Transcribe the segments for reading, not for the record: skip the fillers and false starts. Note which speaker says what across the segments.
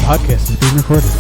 Speaker 1: podcast is being recorded.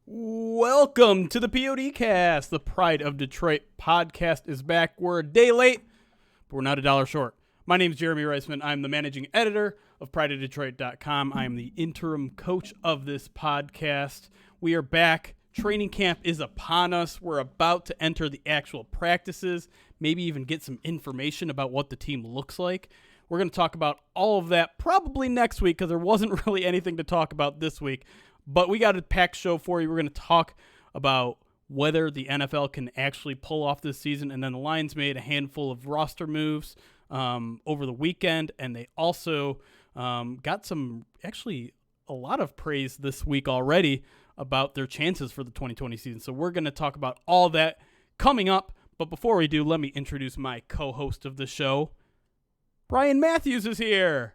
Speaker 1: Welcome to the POD the Pride of Detroit podcast is back. We're a day late, but we're not $1 short. My name is Jeremy Reisman. I'm the managing editor of prideofdetroit.com. I am the interim coach of this podcast. We are back. Training camp is upon us. We're about to enter the actual practices, maybe even get some information about what the team looks like. We're going to talk about all of that probably next week because there wasn't really anything to talk about this week. But we got a packed show for you. We're going to talk about whether the NFL can actually pull off this season. And then the Lions made a handful of roster moves over the weekend. And they also got a lot of praise this week already about their chances for the 2020 season. So we're going to talk about all that coming up. But before we do, let me introduce my co-host of the show. Ryan Matthews is here.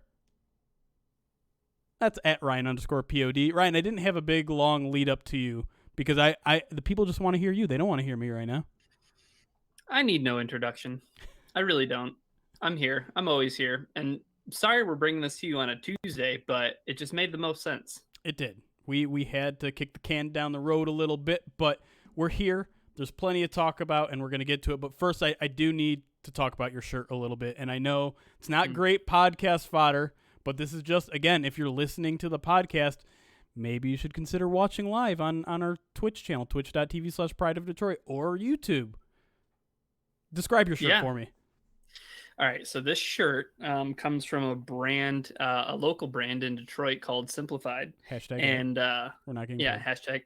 Speaker 1: That's at Ryan_POD. Ryan, I didn't have a big, long lead up to you because the people just want to hear you. They don't want to hear me right now.
Speaker 2: I need no introduction. I really don't. I'm here. I'm always here. And sorry we're bringing this to you on a Tuesday, but it just made the most sense.
Speaker 1: It did. We had to kick the can down the road a little bit, but we're here. There's plenty to talk about, and we're going to get to it. But first, I do need to talk about your shirt a little bit. And I know it's not great podcast fodder, but this is just, again, if you're listening to the podcast, maybe you should consider watching live on our Twitch channel, twitch.tv/prideofdetroit, or YouTube. Describe your shirt for me.
Speaker 2: All right, so this shirt comes from a brand, a local brand in Detroit called Simplified.
Speaker 1: Hashtag.
Speaker 2: And
Speaker 1: we're not getting
Speaker 2: paid. Hashtag.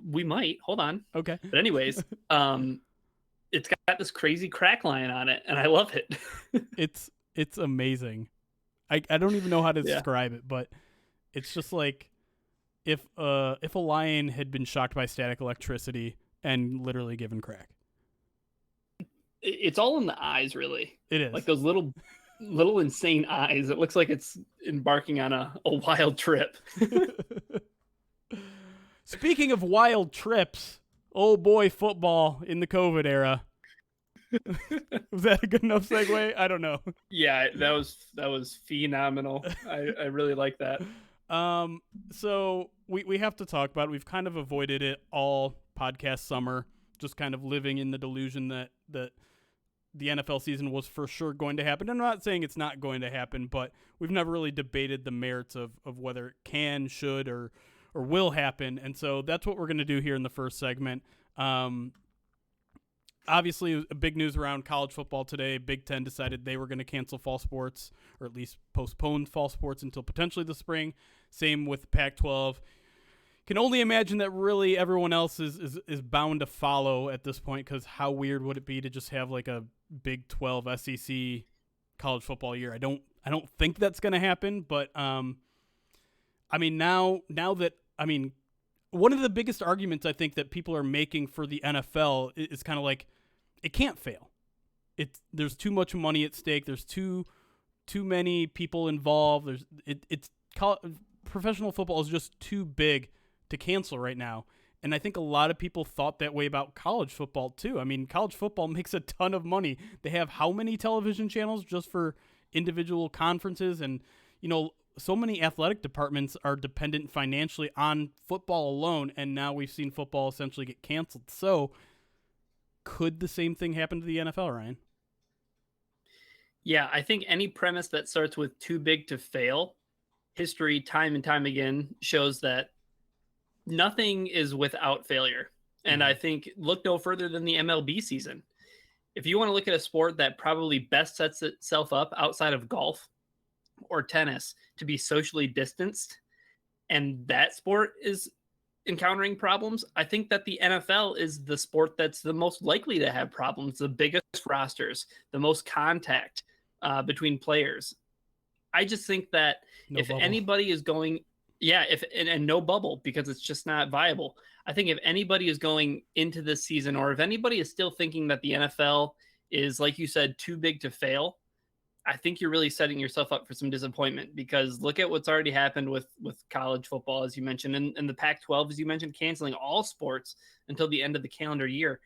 Speaker 2: We might. Hold on.
Speaker 1: Okay.
Speaker 2: But anyways, it's got this crazy crack line on it, and I love it.
Speaker 1: It's amazing. I don't even know how to describe it, but it's just like if a lion had been shocked by static electricity and literally given crack.
Speaker 2: It's all in the eyes, really.
Speaker 1: It is.
Speaker 2: Like those little insane eyes. It looks like it's embarking on a wild trip.
Speaker 1: Speaking of wild trips, oh boy, football in the COVID era. Was that a good enough segue? I don't know.
Speaker 2: Yeah, that was phenomenal. I really like that.
Speaker 1: So we have to talk about it. We've kind of avoided it all podcast summer, just kind of living in the delusion that the NFL season was for sure going to happen. I'm not saying it's not going to happen, but we've never really debated the merits of whether it can, should, or will happen. And so that's what we're going to do here in the first segment. obviously a big news around college football today. Big Ten decided they were going to cancel fall sports, or at least postpone fall sports until potentially the spring. Same with Pac-12. Can only imagine that really everyone else is bound to follow at this point, because how weird would it be to just have like a Big 12 SEC college football year? I don't think that's going to happen, but I mean now that one of the biggest arguments I think that people are making for the NFL is kind of like, it can't fail. There's too much money at stake. There's too many people involved. Professional football is just too big to cancel right now. And I think a lot of people thought that way about college football too. I mean, college football makes a ton of money. They have how many television channels just for individual conferences? And, so many athletic departments are dependent financially on football alone. And now we've seen football essentially get canceled. So could the same thing happen to the NFL, Ryan?
Speaker 2: Yeah, I think any premise that starts with too big to fail, history time and time again shows that nothing is without failure. And I think look no further than the MLB season. If you want to look at a sport that probably best sets itself up outside of golf or tennis to be socially distanced, and that sport is encountering problems, I think that the NFL is the sport that's the most likely to have problems, the biggest rosters, the most contact between players. I just think that anybody is going, and no bubble, because it's just not viable. I think if anybody is going into this season, or if anybody is still thinking that the NFL is, like you said, too big to fail, I think you're really setting yourself up for some disappointment, because look at what's already happened with college football, as you mentioned, and the Pac-12, as you mentioned, canceling all sports until the end of the calendar year.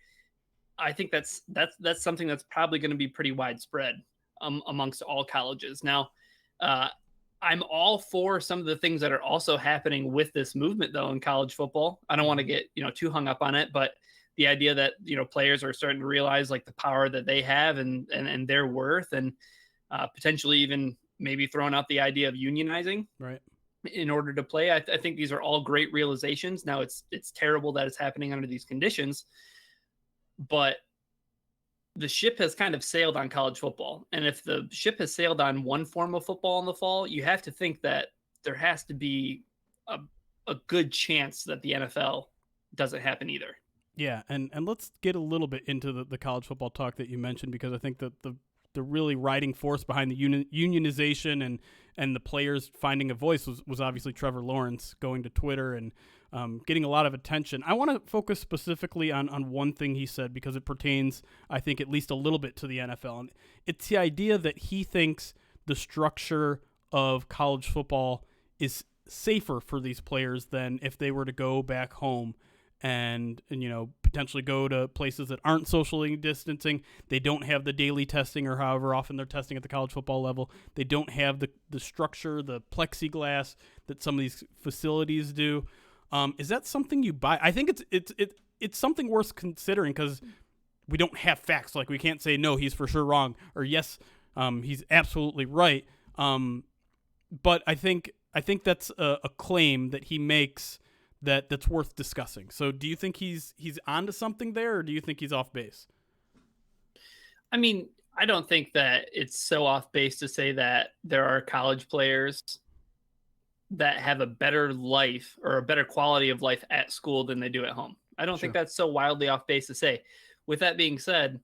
Speaker 2: I think that's something that's probably going to be pretty widespread amongst all colleges. Now, I'm all for some of the things that are also happening with this movement, though, in college football. I don't want to get too hung up on it, but the idea that players are starting to realize like the power that they have and their worth, and potentially even maybe throwing out the idea of unionizing,
Speaker 1: right,
Speaker 2: in order to play. I think these are all great realizations. Now it's terrible that it's happening under these conditions, but the ship has kind of sailed on college football. And if the ship has sailed on one form of football in the fall, you have to think that there has to be a good chance that the NFL doesn't happen either.
Speaker 1: Yeah, and let's get a little bit into the college football talk that you mentioned, because I think that the really riding force behind the unionization and the players finding a voice was obviously Trevor Lawrence going to Twitter and getting a lot of attention. I want to focus specifically on one thing he said, because it pertains, I think, at least a little bit to the NFL. And it's the idea that he thinks the structure of college football is safer for these players than if they were to go back home and potentially go to places that aren't socially distancing. They don't have the daily testing, or however often they're testing at the college football level. They don't have the structure, the plexiglass that some of these facilities do. Is that something you buy? I think it's something worth considering, because we don't have facts. Like, we can't say no, he's for sure wrong, or yes, he's absolutely right. But I think that's a claim that he makes that's worth discussing. So do you think he's onto something there, or do you think he's off base?
Speaker 2: I mean, I don't think that it's so off base to say that there are college players that have a better life or a better quality of life at school than they do at home. I don't think that's so wildly off base to say. With that being said,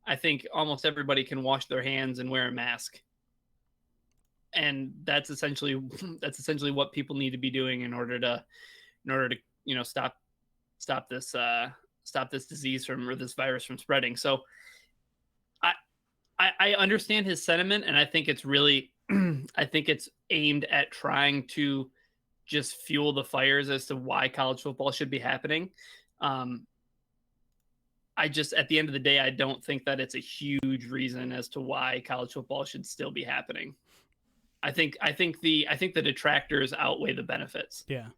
Speaker 2: I think almost everybody can wash their hands and wear a mask. And that's essentially what people need to be doing in order to stop this disease or this virus from spreading. So I understand his sentiment, and I think it's really I think it's aimed at trying to just fuel the fires as to why college football should be happening. I just, at the end of the day, I don't think that it's a huge reason as to why college football should still be happening. I think the detractors outweigh the benefits.
Speaker 1: Yeah.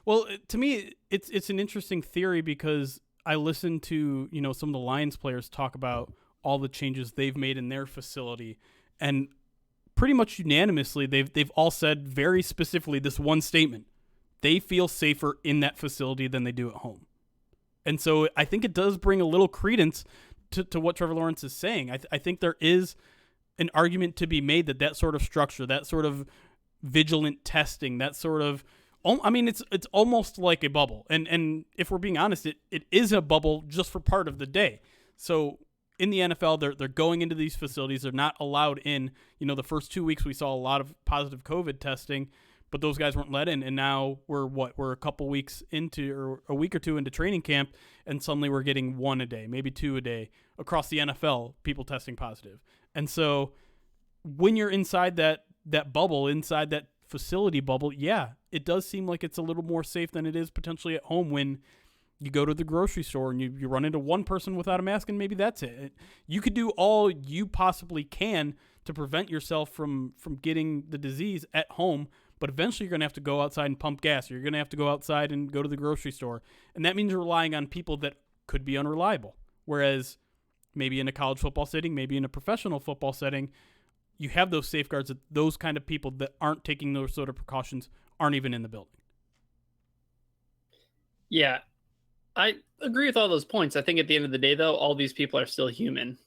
Speaker 1: Well, to me, it's an interesting theory, because I listen to some of the Lions players talk about all the changes they've made in their facility, and pretty much unanimously they've all said very specifically this one statement: they feel safer in that facility than they do at home. And so I think it does bring a little credence to what Trevor Lawrence is saying. I think there is an argument to be made that sort of structure, that sort of vigilant testing, that sort of, I mean, it's almost like a bubble. And if we're being honest, it is a bubble just for part of the day. So in the NFL, they're going into these facilities. They're not allowed in. The first 2 weeks we saw a lot of positive COVID testing, but those guys weren't let in. And now we're a couple weeks into, or a week or two into training camp, and suddenly we're getting 1 a day, maybe 2 a day across the NFL, people testing positive. And so when you're inside that bubble, inside that facility bubble, yeah, it does seem like it's a little more safe than it is potentially at home when you go to the grocery store and you run into one person without a mask, and maybe that's it. You could do all you possibly can to prevent yourself from getting the disease at home, but eventually you're going to have to go outside and pump gas, or you're going to have to go outside and go to the grocery store. And that means you're relying on people that could be unreliable. Whereas maybe in a college football setting, maybe in a professional football setting, you have those safeguards that those kind of people that aren't taking those sort of precautions aren't even in the building.
Speaker 2: Yeah, I agree with all those points. I think at the end of the day, though, all these people are still human,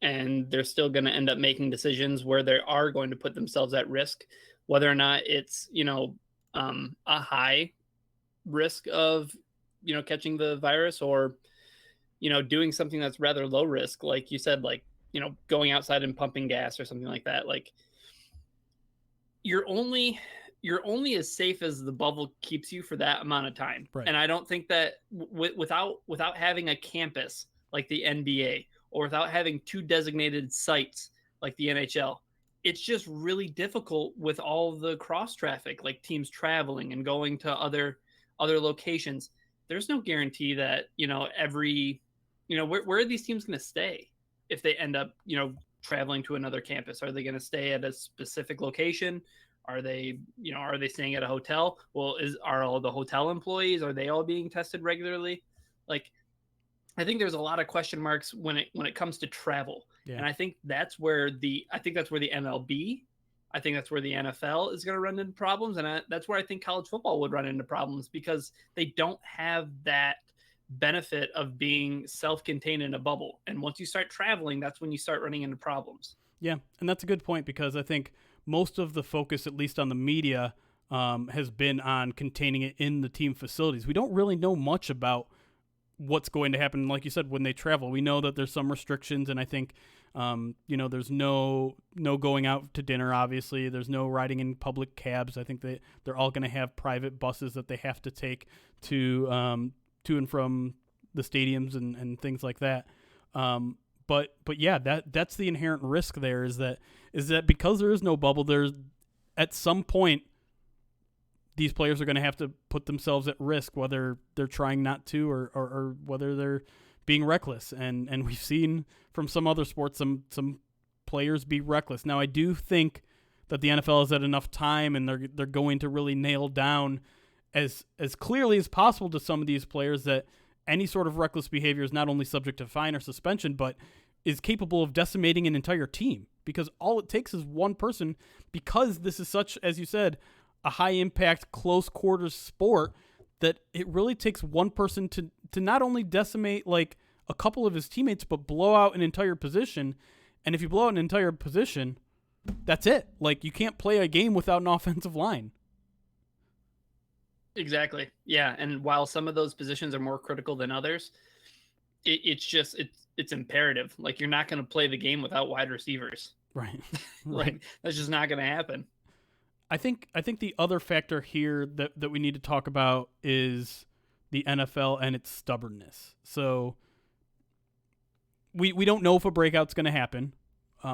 Speaker 2: and they're still going to end up making decisions where they are going to put themselves at risk, whether or not it's, a high risk of, catching the virus, or, doing something that's rather low risk. Like you said, like, going outside and pumping gas or something like that. Like, you're only as safe as the bubble keeps you for that amount of time.
Speaker 1: Right.
Speaker 2: And I don't think that without having a campus like the NBA, or without having 2 designated sites like the NHL, it's just really difficult with all the cross traffic, like teams traveling and going to other locations. There's no guarantee that, where are these teams going to stay if they end up, traveling to another campus? Are they going to stay at a specific location? Are they staying at a hotel? Well, are all the hotel employees, are they all being tested regularly? Like, I think there's a lot of question marks when it comes to travel. Yeah. And I think that's where the MLB, I think that's where the NFL is going to run into problems. And that's where I think college football would run into problems, because they don't have that benefit of being self-contained in a bubble. And once you start traveling, that's when you start running into problems.
Speaker 1: Yeah, and that's a good point, because I think most of the focus, at least on the media, has been on containing it in the team facilities. We don't really know much about what's going to happen, like you said, when they travel. We know that there's some restrictions, and I think there's no going out to dinner, obviously. There's no riding in public cabs. I think they're all going to have private buses that they have to take to and from the stadiums and things like that. But yeah, that's the inherent risk there, is that because there is no bubble, there's at some point these players are going to have to put themselves at risk, whether they're trying not to or whether they're being reckless. And we've seen from some other sports some players be reckless. Now, I do think that the NFL has had enough time, and they're going to really nail down as clearly as possible to some of these players that any sort of reckless behavior is not only subject to fine or suspension, but is capable of decimating an entire team, because all it takes is one person, because this is such, as you said, a high-impact, close-quarters sport, that it really takes one person to not only decimate like a couple of his teammates, but blow out an entire position. And if you blow out an entire position, that's it. Like, you can't play a game without an offensive line.
Speaker 2: Exactly. Yeah. And while some of those positions are more critical than others, it's imperative. Like, you're not going to play the game without wide receivers.
Speaker 1: Right.
Speaker 2: Like, that's just not going to happen.
Speaker 1: I think the other factor here that we need to talk about is the NFL and its stubbornness. So we don't know if a breakout's going to happen.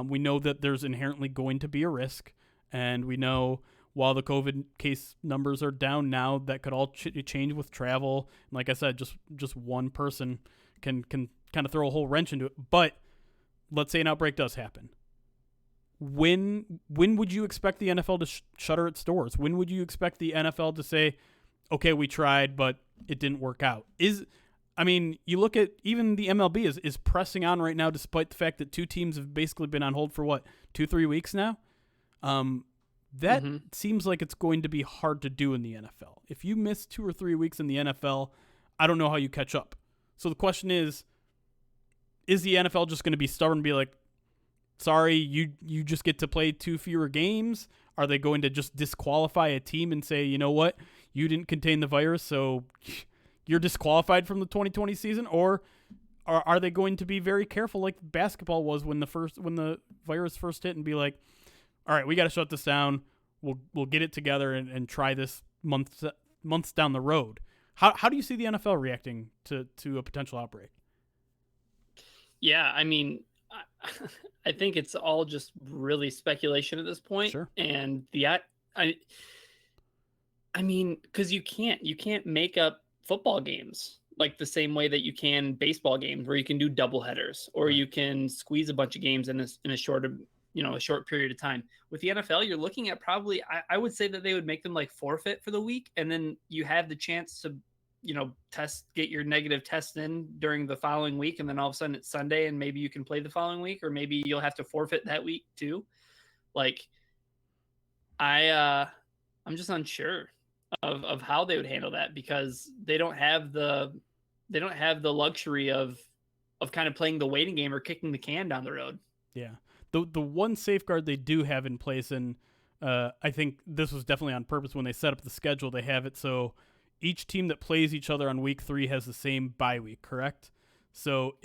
Speaker 1: We know that there's inherently going to be a risk, and we know while the COVID case numbers are down now, that could all change with travel. And like I said, just one person can kind of throw a whole wrench into it. But let's say an outbreak does happen. When would you expect the NFL to shutter its doors? When would you expect the NFL to say, okay, we tried, but it didn't work out? You look at even the MLB is pressing on right now, despite the fact that 2 teams have basically been on hold for 2-3 weeks now. That seems like it's going to be hard to do in the NFL. If you miss 2 or 3 weeks in the NFL, I don't know how you catch up. So the question is, is the NFL just going to be stubborn and be like, sorry, you just get to play 2 fewer games? Are they going to just disqualify a team and say, you know what, you didn't contain the virus, so you're disqualified from the 2020 season? Or are they going to be very careful like basketball was when the virus first hit and be like, all right, we got to shut this down. We'll get it together and try this months down the road. How do you see the NFL reacting to a potential outbreak?
Speaker 2: Yeah, I mean, I think it's all just really speculation at this point.
Speaker 1: Sure.
Speaker 2: And I mean, because you can't make up football games like the same way that you can baseball games, where you can do double headers, or
Speaker 1: Right.
Speaker 2: you can squeeze a bunch of games in a short period of time. With the NFL, you're looking at probably, I would say that they would make them like forfeit for the week, and then you have the chance to, get your negative test in during the following week, and then all of a sudden it's Sunday and maybe you can play the following week, or maybe you'll have to forfeit that week too. Like, I'm just unsure of how they would handle that, because they don't have the luxury of kind of playing the waiting game or kicking the can down the road.
Speaker 1: Yeah. The one safeguard they do have in place, and I think this was definitely on purpose when they set up the schedule, they have it so each team that plays each other on week 3 has the same bye week, correct? So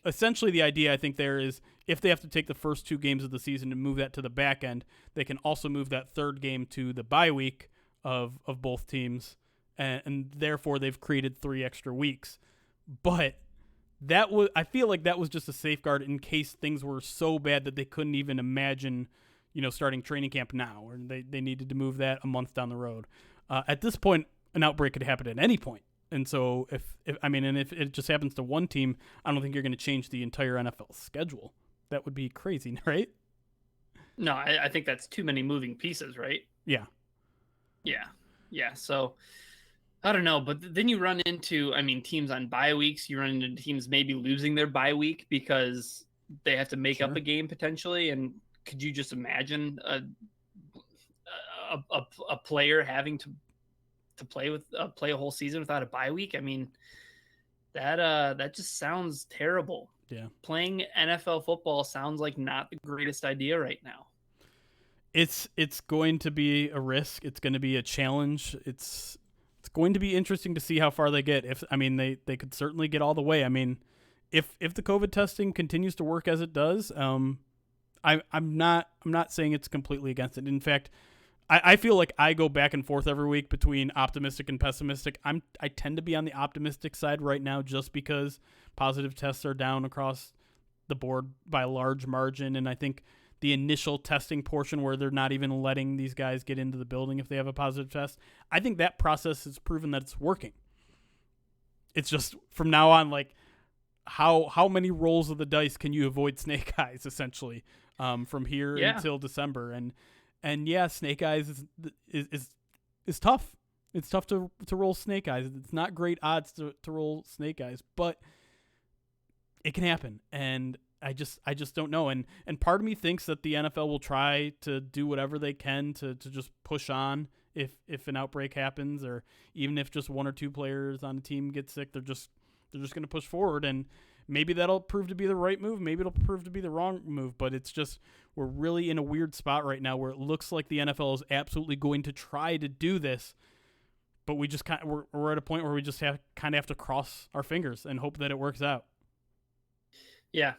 Speaker 1: essentially the idea I think there is, if they have to take the first 2 games of the season and move that to the back end, they can also move that third game to the bye week of both teams, and therefore they've created 3 extra weeks. But I feel like that was just a safeguard in case things were so bad that they couldn't even imagine, starting training camp now, or they needed to move that a month down the road. At this point, an outbreak could happen at any point. And so if it just happens to one team, I don't think you're going to change the entire NFL schedule. That would be crazy, right?
Speaker 2: No, I think that's too many moving pieces, right?
Speaker 1: Yeah.
Speaker 2: Yeah. So I don't know, but then you run into, teams on bye weeks. You run into teams maybe losing their bye week because they have to make up a game potentially. And could you just imagine a player having to play a whole season without a bye week? I mean, that just sounds terrible.
Speaker 1: Yeah.
Speaker 2: Playing NFL football sounds like not the greatest idea right now.
Speaker 1: It's going to be a risk. It's going to be a challenge. It's going to be interesting to see how far they get. They could certainly get all the way. I mean, if the COVID testing continues to work as it does, I'm not saying it's completely against it. In fact, I feel like I go back and forth every week between optimistic and pessimistic. I tend to be on the optimistic side right now, just because positive tests are down across the board by a large margin, and I think the initial testing portion where they're not even letting these guys get into the building if they have a positive test, I think that process has proven that it's working. It's just from now on, like, how many rolls of the dice can you avoid snake eyes, essentially, from here until December? And yeah, snake eyes is tough. It's tough to roll snake eyes. It's not great odds to roll snake eyes, but it can happen. And I just don't know. And part of me thinks that the NFL will try to do whatever they can to just push on if an outbreak happens, or even if just 1 or 2 players on the team get sick, they're just going to push forward. And maybe that'll prove to be the right move. Maybe it'll prove to be the wrong move. But it's just, we're really in a weird spot right now where it looks like the NFL is absolutely going to try to do this, but we just we're at a point where we just have to cross our fingers and hope that it works out.
Speaker 2: Yeah.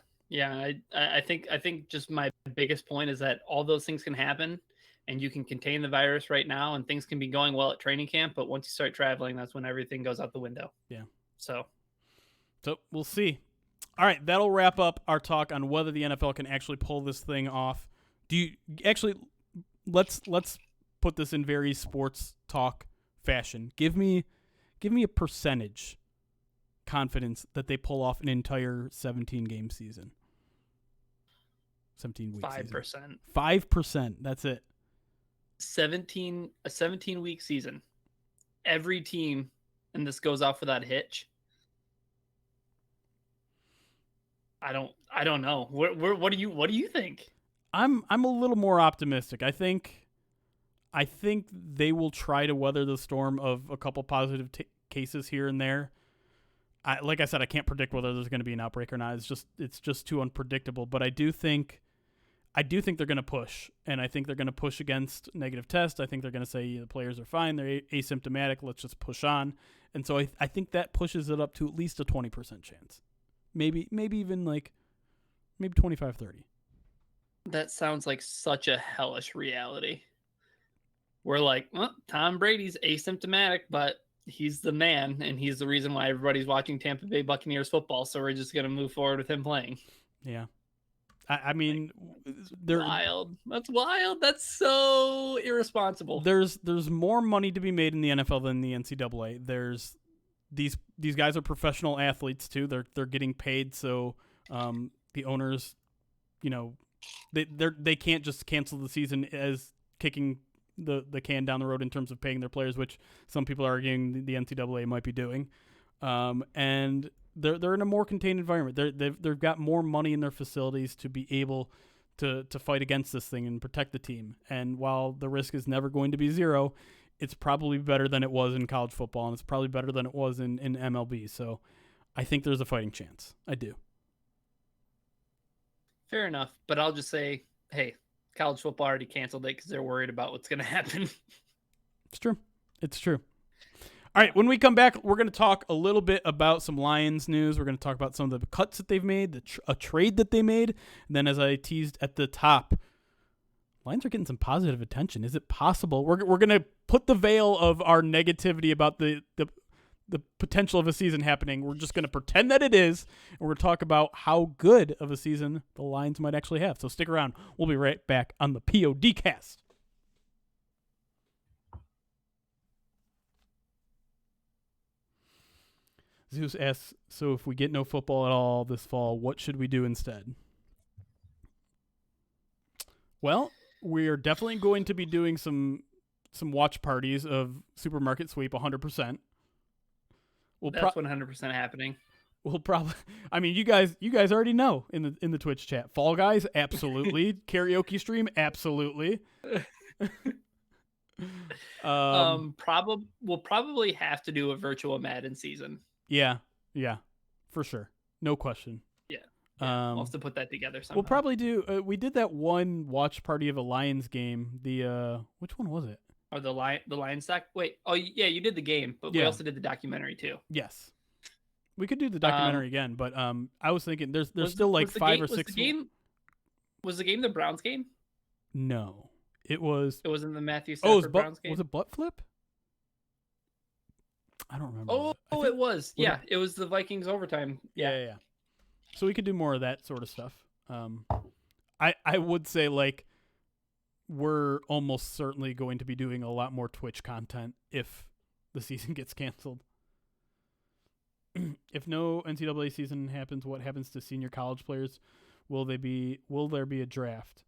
Speaker 2: I think just my biggest point is that all those things can happen, and you can contain the virus right now, and things can be going well at training camp. But once you start traveling, that's when everything goes out the window.
Speaker 1: Yeah.
Speaker 2: So
Speaker 1: we'll see. All right, that'll wrap up our talk on whether the NFL can actually pull this thing off. Let's put this in very sports talk fashion. Give me a percentage confidence that they pull off an entire 17-game season. 17-week
Speaker 2: 5%.
Speaker 1: season. 5%. That's it.
Speaker 2: A 17-week season. Every team, and this goes off without a hitch. I don't know. What do you think?
Speaker 1: I'm a little more optimistic. I think they will try to weather the storm of a couple positive cases here and there. like I said, I can't predict whether there's going to be an outbreak or not. It's just too unpredictable. But I do think they're going to push, and I think they're going to push against negative tests. I think they're going to say the players are fine, they're asymptomatic, let's just push on. And so I think that pushes it up to at least a 20% chance. Maybe even like maybe 25-30.
Speaker 2: That sounds like such a hellish reality. We're like, well, Tom Brady's asymptomatic, but he's the man, and he's the reason why everybody's watching Tampa Bay Buccaneers football, so we're just going to move forward with him playing.
Speaker 1: Yeah. I mean,
Speaker 2: they're wild. That's wild. That's so irresponsible.
Speaker 1: There's more money to be made in the NFL than the NCAA. There's these guys are professional athletes too. They're getting paid, so the owners, they can't just cancel the season as kicking the can down the road in terms of paying their players, which some people are arguing the NCAA might be doing. And they're in a more contained environment. They've got more money in their facilities to be able to fight against this thing and protect the team. And while the risk is never going to be zero, it's probably better than it was in college football, and it's probably better than it was in MLB. So I think there's a fighting chance. I do. Fair
Speaker 2: enough. But I'll just say, hey, college football already canceled it because they're worried about what's going to happen.
Speaker 1: It's true. It's true. All right, when we come back, we're going to talk a little bit about some Lions news. We're going to talk about some of the cuts that they've made, a trade that they made. And then as I teased at the top, Lions are getting some positive attention. Is it possible? We're going to put the veil of our negativity about the potential of a season happening. We're just going to pretend that it is, and we're going to talk about how good of a season the Lions might actually have. So stick around. We'll be right back on the PODcast. Zeus asks, so if we get no football at all this fall, what should we do instead? Well, we're definitely going to be doing some watch parties of Supermarket Sweep 100%.
Speaker 2: That's 100% happening.
Speaker 1: We'll probably, I mean, you guys already know in the Twitch chat. Fall Guys, absolutely. Karaoke stream, absolutely.
Speaker 2: We'll probably have to do a virtual Madden season.
Speaker 1: Yeah, for sure. No question.
Speaker 2: Yeah. We'll have to put that together somehow.
Speaker 1: We'll probably do, we did that one watch party of a Lions game. Which one was it?
Speaker 2: Or the Lions doc? Wait, oh yeah, you did the game, but we also did the documentary too.
Speaker 1: Yes. We could do the documentary again, but I was thinking there's still like 5 or 6.
Speaker 2: Was the game the Browns game?
Speaker 1: No. It wasn't
Speaker 2: the Matthew Stafford Browns game?
Speaker 1: Was it butt flip? I don't remember.
Speaker 2: It was. Yeah, it was the Vikings overtime.
Speaker 1: Yeah. So we could do more of that sort of stuff. I would say like we're almost certainly going to be doing a lot more Twitch content if the season gets canceled. If no NCAA season happens, what happens to senior college players? Will there be a draft?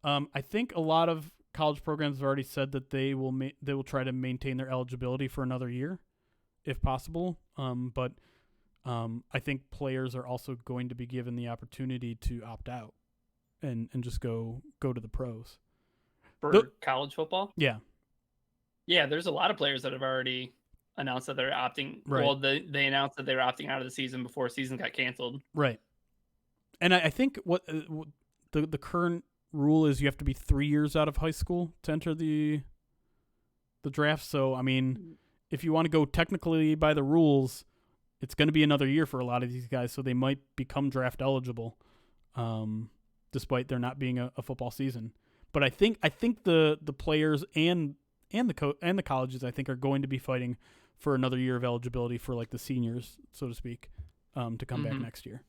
Speaker 1: I think a lot of college programs have already said that they will try to maintain their eligibility for another year, if possible. But I think players are also going to be given the opportunity to opt out and just go to the pros.
Speaker 2: For college football?
Speaker 1: Yeah.
Speaker 2: Yeah, there's a lot of players that have already announced that they're opting. Right. Well, they announced that they were opting out of the season before season got canceled.
Speaker 1: Right. And I think what the current rule is, you have to be 3 years out of high school to enter the draft. So, I mean, if you want to go technically by the rules, it's going to be another year for a lot of these guys. So they might become draft eligible, despite there not being a football season. But I think the players and the colleges, I think, are going to be fighting for another year of eligibility for like the seniors, so to speak, to come back next year.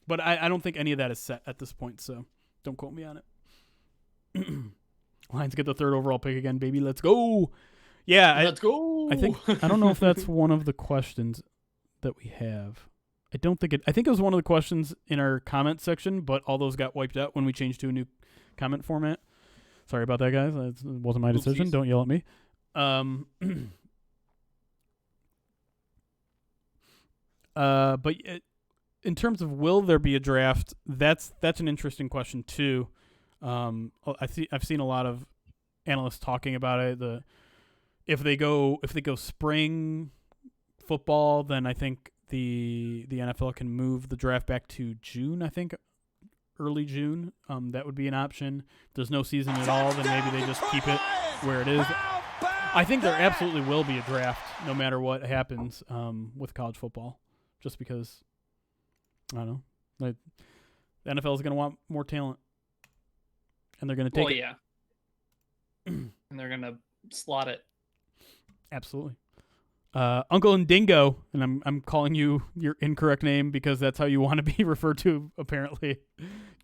Speaker 1: But I don't think any of that is set at this point, so don't quote me on it. Lions get the 3rd overall pick again, baby. Let's go. Yeah,
Speaker 2: let's go.
Speaker 1: I don't know if that's one of the questions that we have. I think it was one of the questions in our comment section, but all those got wiped out when we changed to a new comment format. Sorry about that, guys. It wasn't my decision.
Speaker 2: Oopsies.
Speaker 1: Don't yell at me. But in terms of will there be a draft, that's an interesting question too. I've seen a lot of analysts talking about it. If they go spring, football, then I think the NFL can move the draft back to June, I think, early June. That would be an option. If there's no season at all, then maybe they just keep it where it is. I think there absolutely will be a draft no matter what happens with college football, just because, I don't know, like, the NFL is going to want more talent, and they're going to take it.
Speaker 2: Yeah. And they're going to slot it.
Speaker 1: Absolutely. Uncle and Dingo, and I'm calling you your incorrect name because that's how you want to be referred to, apparently.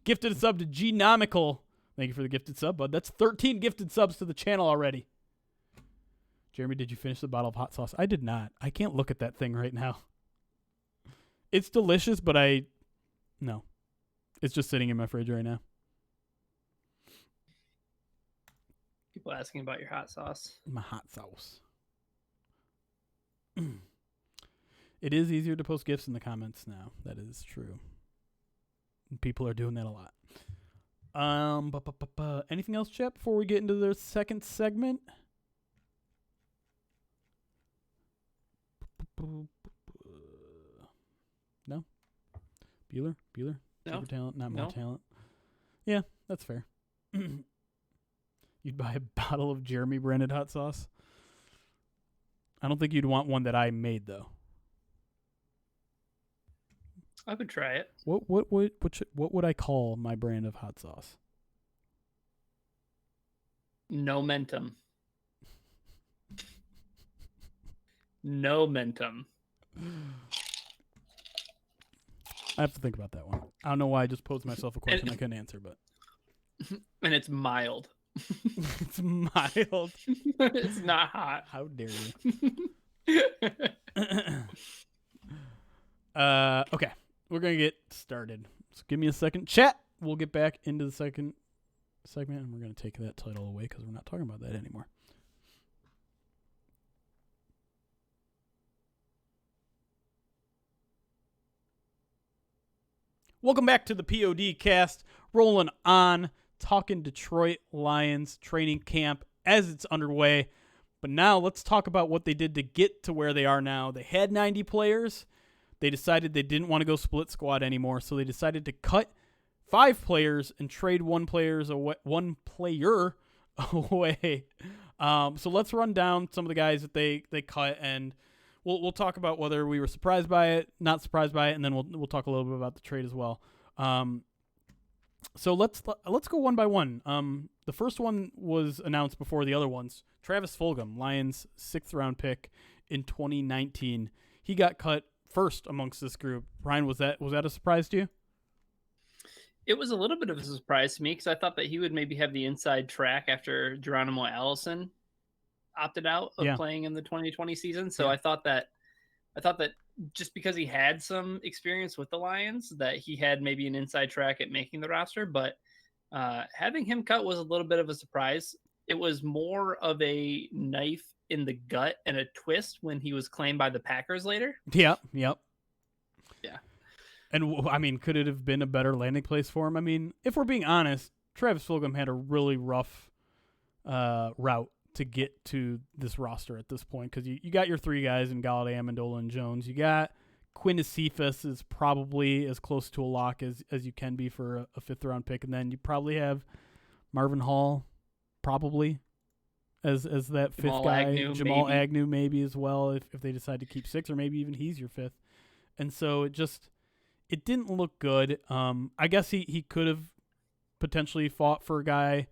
Speaker 1: Gifted a sub to G-Nomical. Thank you for the gifted sub, bud. That's 13 gifted subs to the channel already. Jeremy, did you finish the bottle of hot sauce? I did not. I can't look at that thing right now. It's delicious, but no. It's just sitting in my fridge right now.
Speaker 2: People asking about your hot sauce.
Speaker 1: My hot sauce. It is easier to post gifts in the comments now. That is true. People are doing that a lot. Anything else, Chip, before we get into the second segment? No? Bueller?
Speaker 2: No.
Speaker 1: Super talent, not more
Speaker 2: No.
Speaker 1: talent. Yeah, that's fair. You'd buy a bottle of Jeremy branded hot sauce? I don't think you'd want one that I made, though.
Speaker 2: I would try it.
Speaker 1: What would I call my brand of hot sauce?
Speaker 2: No mentum. No mentum.
Speaker 1: I have to think about that one. I don't know why I just posed myself a question I couldn't answer, but
Speaker 2: And it's mild.
Speaker 1: it's mild.
Speaker 2: It's not hot.
Speaker 1: How dare you? Okay, we're gonna get started. So give me a second, chat. We'll get back into the second segment, and we're gonna take that title away because we're not talking about that anymore. Welcome back to the POD cast. Rolling on, talking Detroit Lions training camp as it's underway. But now let's talk about what they did to get to where they are now. They had 90 players. They decided they didn't want to go split squad anymore, so they decided to cut 5 players and trade one player away. So let's run down some of the guys that they cut, and we'll talk about whether we were surprised by it, not surprised by it, and then we'll talk a little bit about the trade as well. So let's go one by one. The first one was announced before the other ones. Travis Fulgham, Lions 6th round pick in 2019. He got cut first amongst this group. Ryan, was that a surprise to you?
Speaker 2: It was a little bit of a surprise to me because I thought that he would maybe have the inside track after Geronimo Allison opted out of playing in the 2020 season. So I thought that just because he had some experience with the Lions, that he had maybe an inside track at making the roster. But having him cut was a little bit of a surprise. It was more of a knife in the gut and a twist when he was claimed by the Packers later.
Speaker 1: Yep.
Speaker 2: Yeah.
Speaker 1: And, I mean, could it have been a better landing place for him? I mean, if we're being honest, Travis Fulgham had a really rough route to get to this roster at this point, because you got your 3 guys in Galladay, Amendola, and Jones. You got Quinn Cephas is probably as close to a lock as you can be for a 5th-round pick, and then you probably have Marvin Hall probably as that 5th guy. Jamal Agnew maybe as well if they decide to keep 6, or maybe even he's your 5th. And so it didn't look good. I guess he could have potentially fought for guys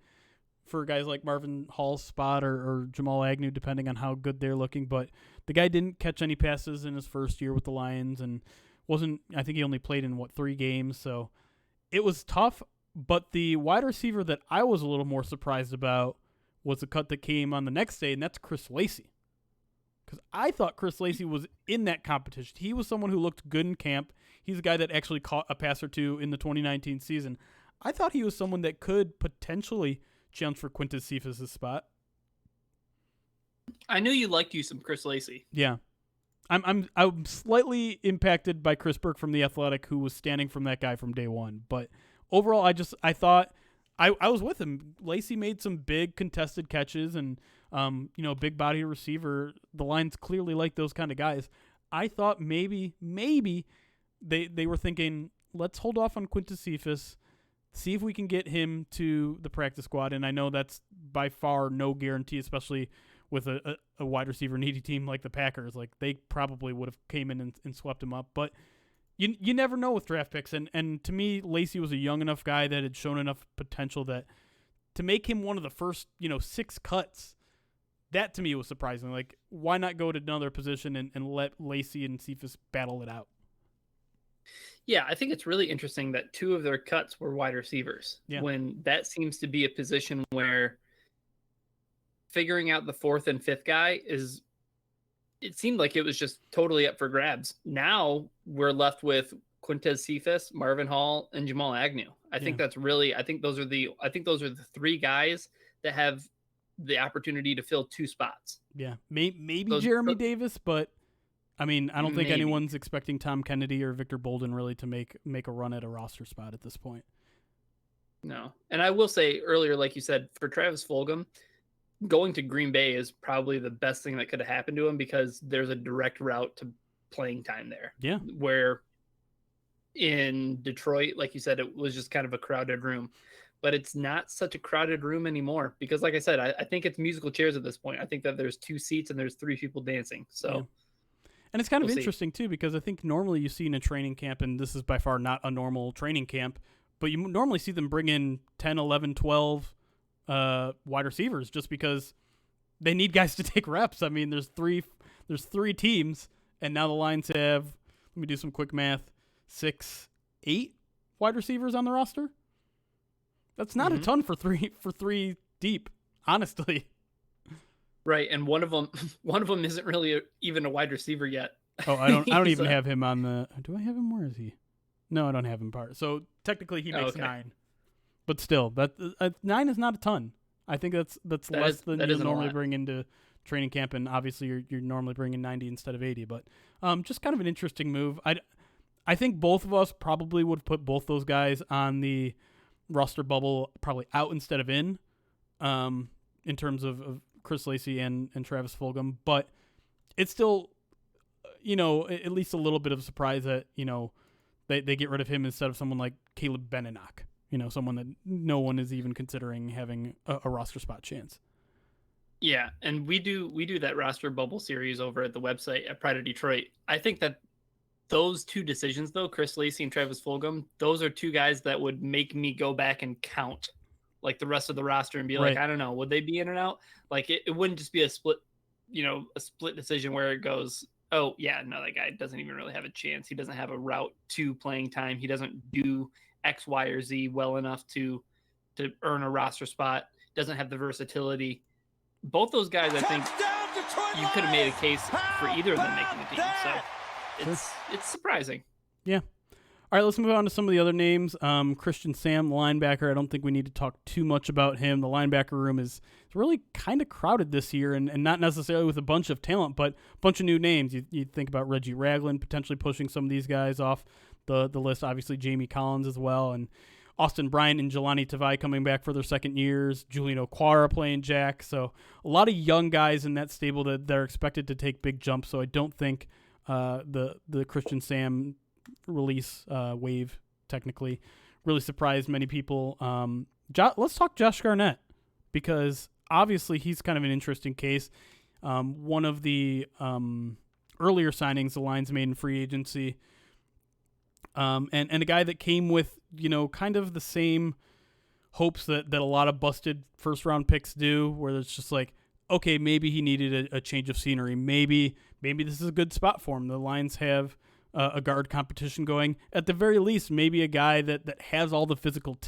Speaker 1: like Marvin Hall's spot or Jamal Agnew, depending on how good they're looking. But the guy didn't catch any passes in his first year with the Lions, and I think he only played in 3 games. So it was tough. But the wide receiver that I was a little more surprised about was a cut that came on the next day, and that's Chris Lacey. Because I thought Chris Lacey was in that competition. He was someone who looked good in camp. He's a guy that actually caught a pass or 2 in the 2019 season. I thought he was someone that could potentially challenge for Quintus Cephas' spot.
Speaker 2: I knew you liked you some Chris Lacey.
Speaker 1: Yeah. I'm slightly impacted by Chris Burke from The Athletic, who was standing from that guy from day one. But overall, I thought I was with him. Lacey made some big contested catches and, big body receiver. The Lions clearly like those kind of guys. I thought maybe they were thinking, let's hold off on Quintez Cephas, see if we can get him to the practice squad. And I know that's by far no guarantee, especially with a wide receiver needy team like the Packers. Like, they probably would have came in and swept him up. But you never know with draft picks. And to me, Lacey was a young enough guy that had shown enough potential that to make him one of the first, 6 cuts, that to me was surprising. Like, why not go to another position and let Lacey and Cephas battle it out?
Speaker 2: Yeah, I think it's really interesting that 2 of their cuts were wide receivers.
Speaker 1: Yeah.
Speaker 2: When that seems to be a position where figuring out the 4th and 5th guy it seemed like it was just totally up for grabs. Now we're left with Quintez Cephas, Marvin Hall, and Jamal Agnew. I think those are the 3 guys that have the opportunity to fill 2 spots.
Speaker 1: Yeah, maybe Jeremy Davis, but I mean, I don't think anyone's expecting Tom Kennedy or Victor Bolden really to make a run at a roster spot at this point.
Speaker 2: No. And I will say earlier, like you said, for Travis Fulgham, going to Green Bay is probably the best thing that could have happened to him because there's a direct route to playing time there.
Speaker 1: Yeah.
Speaker 2: Where in Detroit, like you said, it was just kind of a crowded room. But it's not such a crowded room anymore because, like I said, I think it's musical chairs at this point. I think that there's 2 seats and there's 3 people dancing. So.
Speaker 1: Yeah. And it's kind of interesting, too, because I think normally you see in a training camp, and this is by far not a normal training camp, but you normally see them bring in 10, 11, 12 wide receivers just because they need guys to take reps. I mean, there's three teams, and now the Lions have, let me do some quick math, 6, 8 wide receivers on the roster. That's not a ton for three deep, honestly.
Speaker 2: Right, and one of them isn't really even a wide receiver yet.
Speaker 1: Oh, I don't even have him on the. Do I have him? Where is he? No, I don't have him part. So technically, he makes 9, but still, that 9 is not a ton. I think that's less than you normally bring into training camp, and obviously you're normally bringing 90 instead of 80. But just kind of an interesting move. I think both of us probably would put both those guys on the roster bubble, probably out instead of in terms of Chris Lacey and Travis Fulgham, but it's still, at least a little bit of a surprise that, they get rid of him instead of someone like Caleb Beninock, someone that no one is even considering having a roster spot chance.
Speaker 2: Yeah, and we do that roster bubble series over at the website at Pride of Detroit. I think that those 2 decisions, though, Chris Lacey and Travis Fulgham, those are 2 guys that would make me go back and count like the rest of the roster and be like, I don't know, would they be in and out? Like it wouldn't just be a split decision where it goes, oh yeah, no, that guy doesn't even really have a chance. He doesn't have a route to playing time. He doesn't do X, Y, or Z well enough to earn a roster spot. Doesn't have the versatility. Both those guys, I think you could have made a case for either of them making the team. So it's surprising.
Speaker 1: Yeah. All right, let's move on to some of the other names. Christian Sam, the linebacker. I don't think we need to talk too much about him. The linebacker room is really kind of crowded this year, and not necessarily with a bunch of talent, but a bunch of new names. You think about Reggie Ragland potentially pushing some of these guys off the list. Obviously, Jamie Collins as well, and Austin Bryant and Jelani Tavai coming back for their second years. Julian Okwara playing Jack. So a lot of young guys in that stable that are expected to take big jumps. So I don't think the Christian Sam release wave technically really surprised many people. Let's talk Josh Garnett, because obviously he's kind of an interesting case. One of the earlier signings the Lions made in free agency, and a guy that came with kind of the same hopes that a lot of busted first round picks do, where it's just like, okay, maybe he needed a change of scenery, maybe this is a good spot for him. The Lions have a guard competition going. At the very least, maybe a guy that has all the physical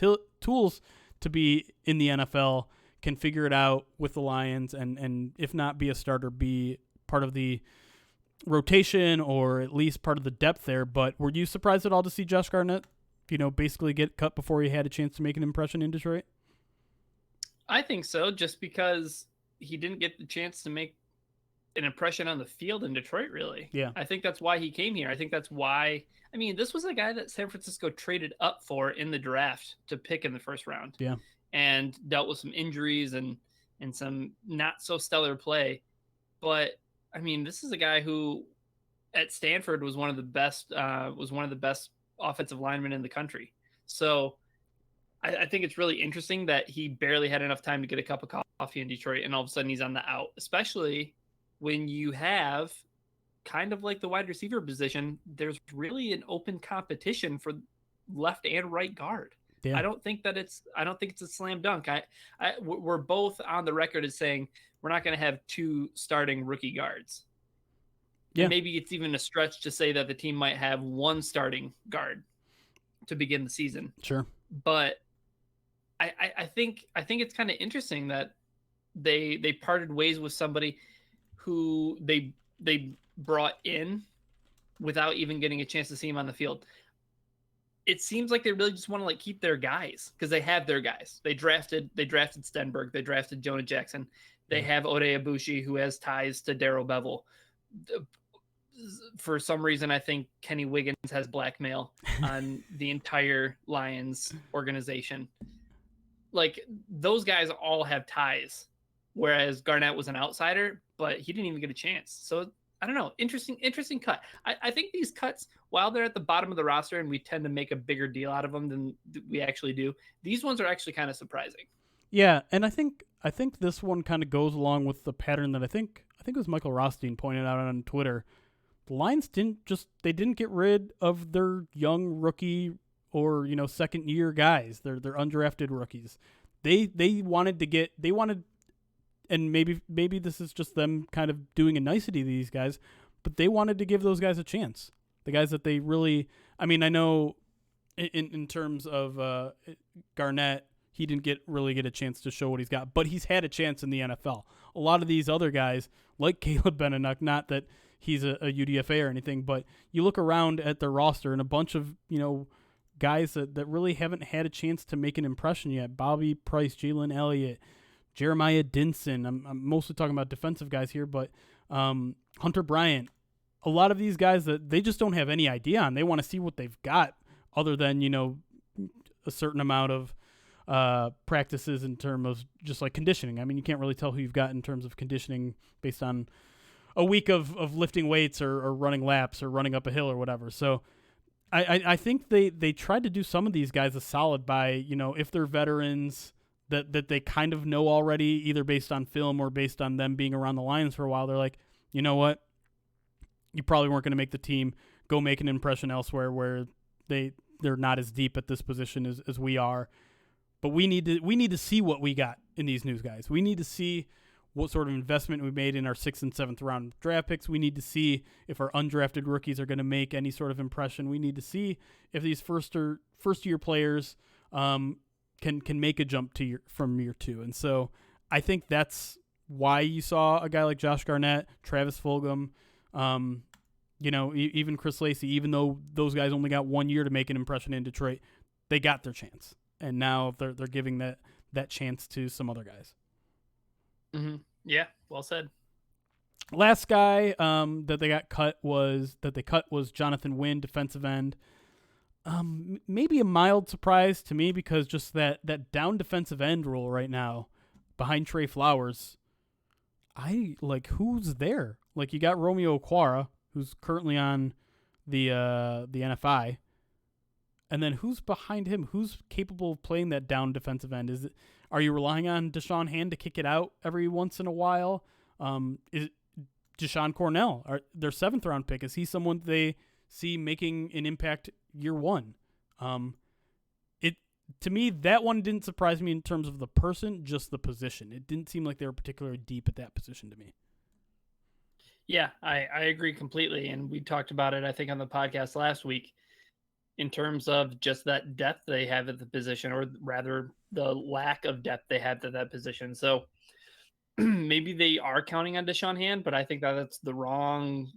Speaker 1: tools to be in the NFL can figure it out with the Lions, and if not be a starter, be part of the rotation or at least part of the depth there. But were you surprised at all to see Josh Garnett, basically get cut before he had a chance to make an impression in Detroit?
Speaker 2: I think so, just because he didn't get the chance to make an impression on the field in Detroit, really.
Speaker 1: Yeah.
Speaker 2: I think that's why he came here. I think that's why, this was a guy that San Francisco traded up for in the draft to pick in the first round.
Speaker 1: Yeah.
Speaker 2: And dealt with some injuries and some not so stellar play. But this is a guy who at Stanford was one of the best offensive linemen in the country. So I think it's really interesting that he barely had enough time to get a cup of coffee in Detroit, and all of a sudden he's on the out, especially when you have kind of like the wide receiver position. There's really an open competition for left and right guard.
Speaker 1: Yeah.
Speaker 2: I don't think it's a slam dunk. We're both on the record as saying we're not going to have two starting rookie guards.
Speaker 1: Yeah.
Speaker 2: And maybe it's even a stretch to say that the team might have one starting guard to begin the season.
Speaker 1: Sure.
Speaker 2: But I think it's kind of interesting that they parted ways with somebody who they brought in without even getting a chance to see him on the field. It seems like they really just want to like keep their guys because they have their guys. They drafted Stenberg, they drafted Jonah Jackson, they have Ode Abushi, who has ties to Darrell Bevel. For some reason, I think Kenny Wiggins has blackmail on the entire Lions organization. Like, those guys all have ties, whereas Garnett was an outsider, but he didn't even get a chance. So I don't know. Interesting cut. I think these cuts, while they're at the bottom of the roster and we tend to make a bigger deal out of them than we actually do, these ones are actually kind of surprising.
Speaker 1: Yeah, and I think this one kind of goes along with the pattern that I think it was Michael Rothstein pointed out on Twitter. The Lions didn't get rid of their young rookie or second year guys. They're undrafted rookies. They wanted, and maybe this is just them kind of doing a nicety to these guys, but they wanted to give those guys a chance. The guys that they really, I mean, I know in terms of Garnett, he didn't really get a chance to show what he's got, but he's had a chance in the NFL. A lot of these other guys, like Caleb Benenoch, not that he's a UDFA or anything, but you look around at their roster and a bunch of, guys that really haven't had a chance to make an impression yet. Bobby Price, Jalen Elliott, Jeremiah Dinson. I'm mostly talking about defensive guys here, but Hunter Bryant. A lot of these guys that they just don't have any idea on. They want to see what they've got other than, a certain amount of practices in terms of just like conditioning. I mean, you can't really tell who you've got in terms of conditioning based on a week of lifting weights or running laps or running up a hill or whatever. So I think they tried to do some of these guys a solid by, if they're veterans that they kind of know already, either based on film or based on them being around the Lions for a while. They're like, you know what? You probably weren't going to make the team. Go make an impression elsewhere where they're not as deep at this position as we are. But we need to see what we got in these news guys. We need to see what sort of investment we made in our 6th and 7th round draft picks. We need to see if our undrafted rookies are going to make any sort of impression. We need to see if these first year players can make a jump from year 2. And so I think that's why you saw a guy like Josh Garnett, Travis Fulgham, even Chris Lacey, even though those guys only got 1 year to make an impression in Detroit, they got their chance. And now they're giving that chance to some other guys.
Speaker 2: Mm-hmm. Yeah, well said.
Speaker 1: Last guy that they cut was Jonathan Wynn, defensive end. Maybe a mild surprise to me because just that down defensive end role right now behind Trey Flowers, who's there? Like, you got Romeo Okwara, who's currently on the NFI. And then who's behind him? Who's capable of playing that down defensive end? Are you relying on Desean Hand to kick it out every once in a while? Is Desean Cornell, their 7th round pick? Is he someone they see making an impact year 1? To me, that one didn't surprise me in terms of the person, just the position. It didn't seem like they were particularly deep at that position to me.
Speaker 2: Yeah, I agree completely. And we talked about it, I think, on the podcast last week, in terms of just that depth they have at the position, or rather the lack of depth they have at that position. So maybe they are counting on Desean Hand, but I think that's the wrong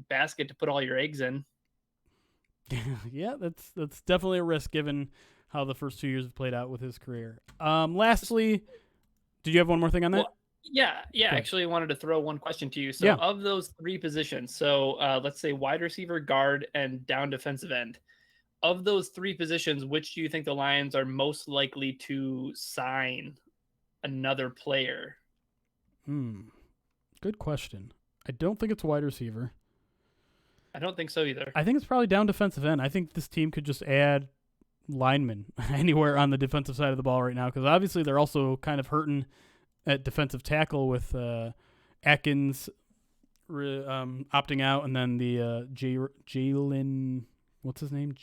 Speaker 2: basket to put all your eggs in.
Speaker 1: Yeah, that's definitely a risk given how the first 2 years have played out with his career. Lastly, did you have one more thing on that?
Speaker 2: Well, yeah. Actually, I wanted to throw one question to you. So of those 3 positions, so let's say wide receiver, guard, and down defensive end, of those 3 positions, which do you think the Lions are most likely to sign another player?
Speaker 1: Good question. I don't think it's wide receiver.
Speaker 2: don't think so either.
Speaker 1: I think it's probably down defensive end. I think this team could just add linemen anywhere on the defensive side of the ball right now, because obviously they're also kind of hurting at defensive tackle with Atkins opting out, and then the Jalen, what's his name?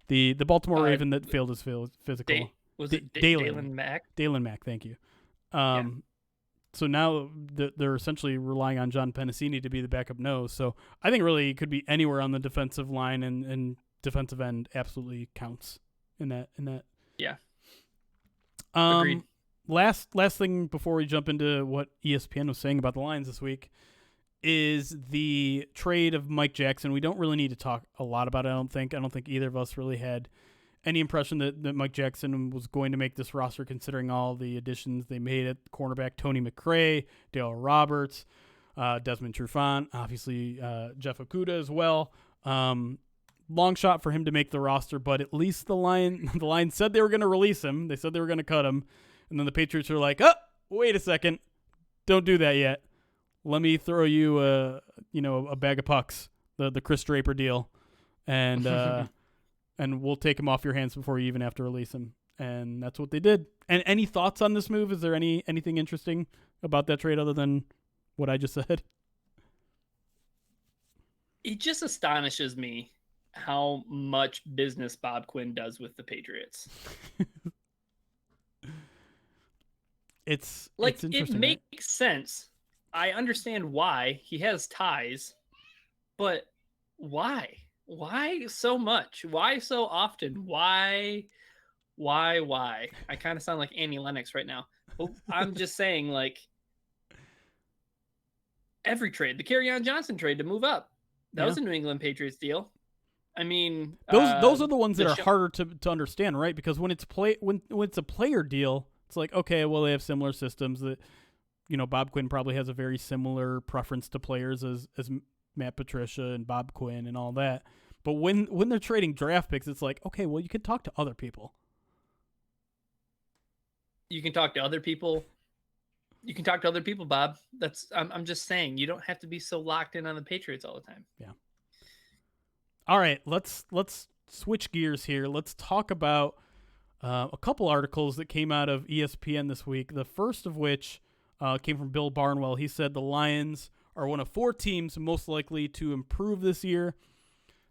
Speaker 1: The Baltimore Raven that failed his physical.
Speaker 2: Dalen Mack?
Speaker 1: Dalen Mack, thank you.
Speaker 2: Yeah.
Speaker 1: So now they're essentially relying on John Pennicini to be the backup nose. So I think really it could be anywhere on the defensive line, and defensive end absolutely counts in that.
Speaker 2: Yeah.
Speaker 1: Agreed. Last thing before we jump into what ESPN was saying about the Lions this week is the trade of Mike Jackson. We don't really need to talk a lot about it, I don't think. I don't think either of us really had any impression that Mike Jackson was going to make this roster, considering all the additions they made at cornerback. Tony McRae, Dale Roberts, Desmond Trufant, obviously Jeff Okudah as well. Long shot for him to make the roster, but at least the Lions said they were going to release him. They said they were going to cut him. And then the Patriots were like, oh, wait a second. Don't do that yet. Let me throw you a bag of pucks, the Chris Draper deal. And and we'll take him off your hands before you even have to release him. And that's what they did. And any thoughts on this move? Is there anything interesting about that trade other than what I just said?
Speaker 2: It just astonishes me how much business Bob Quinn does with the Patriots.
Speaker 1: It's
Speaker 2: it
Speaker 1: interesting,
Speaker 2: makes
Speaker 1: right?
Speaker 2: sense. I understand why he has ties, but why? Why so much? Why so often? Why? I kind of sound like Annie Lennox right now. But I'm just saying, like, every trade, the Kerryon Johnson trade to move up, that was a New England Patriots deal. I mean,
Speaker 1: those are the ones that are harder to understand, right? Because when it's when it's a player deal, it's like, okay, well, they have similar systems. That Bob Quinn probably has a very similar preference to players as Matt Patricia and Bob Quinn and all that. But when they're trading draft picks, it's like, okay, well, you can talk to other people.
Speaker 2: You can talk to other people. You can talk to other people, Bob. I'm just saying, you don't have to be so locked in on the Patriots all the time.
Speaker 1: Yeah. All right, let's switch gears here. Let's talk about a couple articles that came out of ESPN this week. The first of which came from Bill Barnwell. He said the Lions are one of 4 teams most likely to improve this year.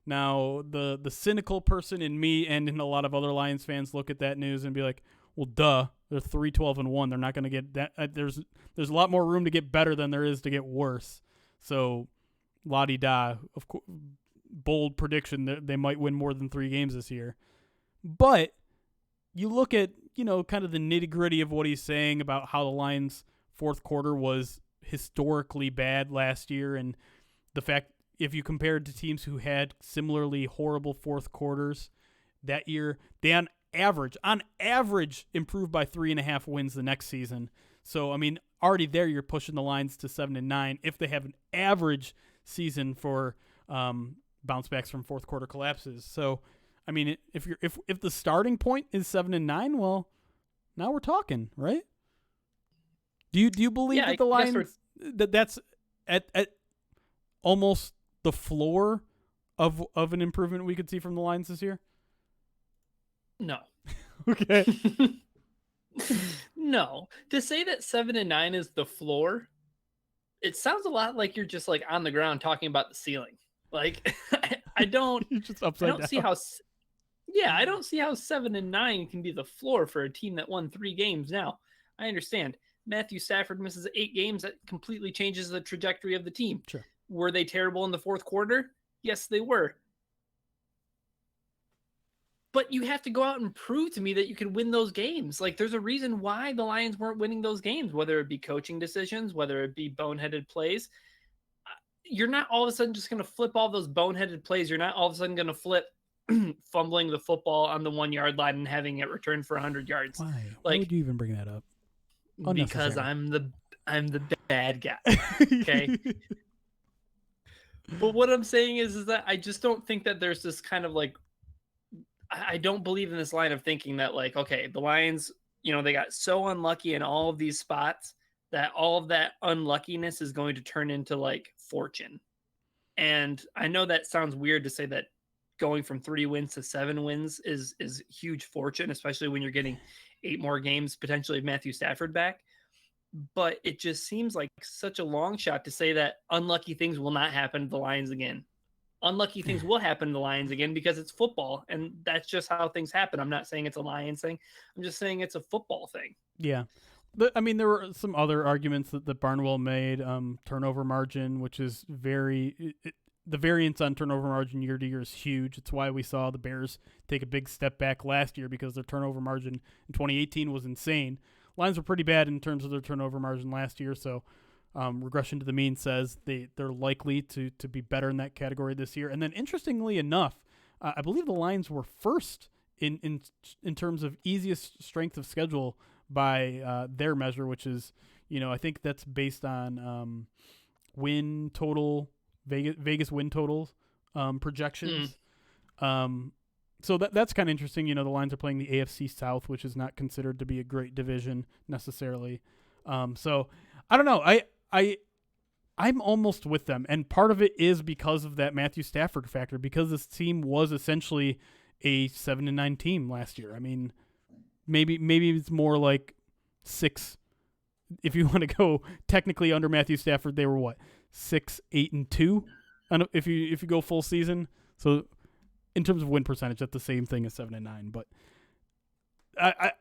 Speaker 1: Now, the cynical person in me and in a lot of other Lions fans look at that news and be like, well, duh, they're 3-12-1. They're not going to get that. There's a lot more room to get better than there is to get worse. So, la-di-da, of course, bold prediction that they might win more than 3 games this year. But you look at, kind of the nitty-gritty of what he's saying about how the Lions' fourth quarter was historically bad last year, and the fact if you compared to teams who had similarly horrible fourth quarters that year, they on average improved by 3.5 wins the next season. So, I mean, already there you're pushing the Lions to 7-9 if they have an average season for bounce backs from fourth quarter collapses. So, I mean, if the starting point is 7-9, well, now we're talking, right? Do you believe that the Lions that's at almost the floor of an improvement we could see from the Lions this year?
Speaker 2: No.
Speaker 1: Okay.
Speaker 2: No. To say that 7-9 is the floor, it sounds a lot like you're just like on the ground talking about the ceiling. Like I don't
Speaker 1: You're just upside down.
Speaker 2: see how I don't see how 7-9 can be the floor for a team that won 3 games. Now, I understand Matthew Stafford misses 8 games. That completely changes the trajectory of the team.
Speaker 1: Sure.
Speaker 2: Were they terrible in the fourth quarter? Yes, they were. But you have to go out and prove to me that you can win those games. Like, there's a reason why the Lions weren't winning those games, whether it be coaching decisions, whether it be boneheaded plays. You're not all of a sudden just going to flip all those boneheaded plays. You're not all of a sudden going to flip fumbling the football on the 1 yard line and having it returned for 100 yards.
Speaker 1: Why? Why would you even bring that up?
Speaker 2: Because I'm the bad guy. Okay. But what I'm saying is that I just don't think that there's this kind of like, I don't believe in this line of thinking that like, okay, the Lions, they got so unlucky in all of these spots that all of that unluckiness is going to turn into like fortune. And I know that sounds weird to say that going from 3 wins to 7 wins is huge fortune, especially when you're getting 8 more games potentially of Matthew Stafford back. But it just seems like such a long shot to say that unlucky things will not happen to the Lions again. Unlucky things will happen to the Lions again because it's football, and that's just how things happen. I'm not saying it's a Lions thing. I'm just saying it's a football thing.
Speaker 1: Yeah. I mean, there were some other arguments that Barnwell made. Turnover margin, which is the variance on turnover margin year to year is huge. It's why we saw the Bears take a big step back last year, because their turnover margin in 2018 was insane. Lions were pretty bad in terms of their turnover margin last year, so regression to the mean says they're likely to be better in that category this year. And then, interestingly enough, I believe the Lions were first in terms of easiest strength of schedule by their measure, which is, I think that's based on win total, Vegas win totals projections. So that's kind of interesting. The Lions are playing the AFC South, which is not considered to be a great division necessarily. So I don't know. I'm almost with them, and part of it is because of that Matthew Stafford factor, because this team was essentially a 7-9 team last year. I mean, maybe it's more like 6. If you want to go technically under Matthew Stafford, they were what, 6-8-2? If you go full season. So in terms of win percentage, that's the same thing as 7-9. But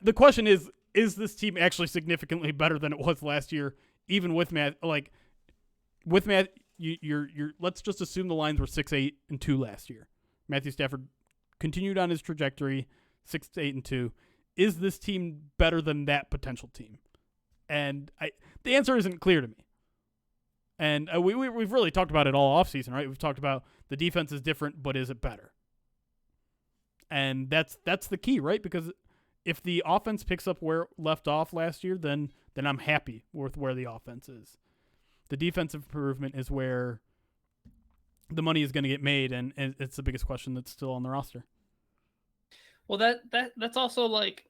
Speaker 1: the question is this team actually significantly better than it was last year, even with Matt? Like with Matt, you're let's just assume the Lions were 6-8-2 last year. Matthew Stafford continued on his trajectory, 6-8-2. Is this team better than that potential team? And the answer isn't clear to me. And we've really talked about it all offseason, right? We've talked about the defense is different, but is it better? And that's the key, right? Because if the offense picks up where it left off last year, then I'm happy with where the offense is. The defensive improvement is where the money is going to get made, and it's the biggest question that's still on the roster.
Speaker 2: Well, that's also like,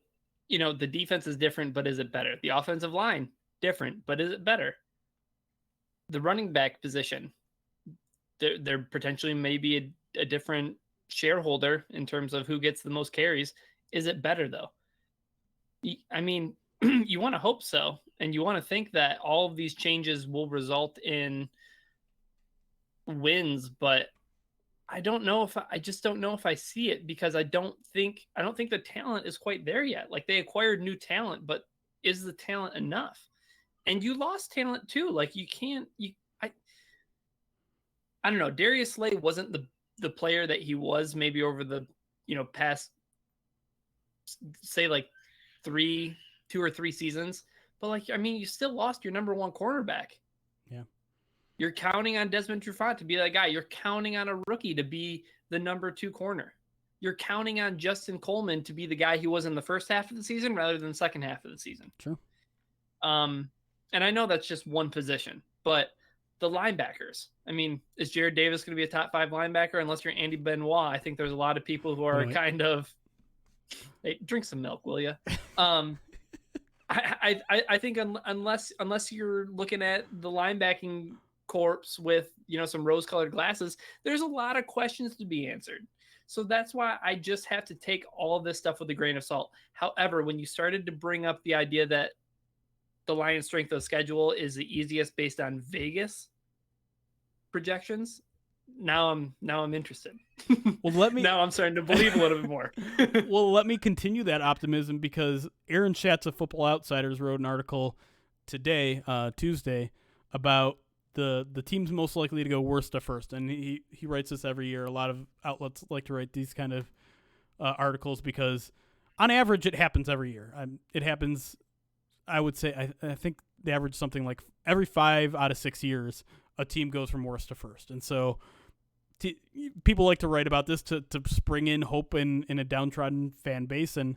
Speaker 2: the defense is different, but is it better? The offensive line, different, but is it better? The running back position, there potentially may be a different shareholder in terms of who gets the most carries. Is it better, though? I mean, you want to hope so, and you want to think that all of these changes will result in wins, but I don't know I just don't know if I see it, because I don't think the talent is quite there yet. Like, they acquired new talent, but is the talent enough? And you lost talent too. Like, I don't know. Darius Slay wasn't the player that he was maybe over the, past, say, like 2 or 3 seasons. But you still lost your number 1 cornerback.
Speaker 1: Yeah.
Speaker 2: You're counting on Desmond Trufant to be that guy. You're counting on a rookie to be the number 2 corner. You're counting on Justin Coleman to be the guy he was in the first half of the season rather than the second half of the season.
Speaker 1: True.
Speaker 2: And I know that's just one position, but the linebackers, is Jared Davis going to be a top 5 linebacker? Unless you're Andy Benoit, I think there's a lot of people who are kind of, hey, drink some milk, will you? I think unless you're looking at the linebacking corps with, some rose-colored glasses, there's a lot of questions to be answered. So that's why I just have to take all of this stuff with a grain of salt. However, when you started to bring up the idea that the Lions' strength of schedule is the easiest based on Vegas projections, now I'm interested.
Speaker 1: Well,
Speaker 2: now I'm starting to believe a little bit more.
Speaker 1: Well, let me continue that optimism, because Aaron Schatz of Football Outsiders wrote an article today, Tuesday, about the teams most likely to go worst to first. And he writes this every year. A lot of outlets like to write these kind of articles because on average it happens every year. It happens, I would say, I think the average something like every 5 out of 6 years a team goes from worst to first. And so people like to write about this to spring in hope in a downtrodden fan base. And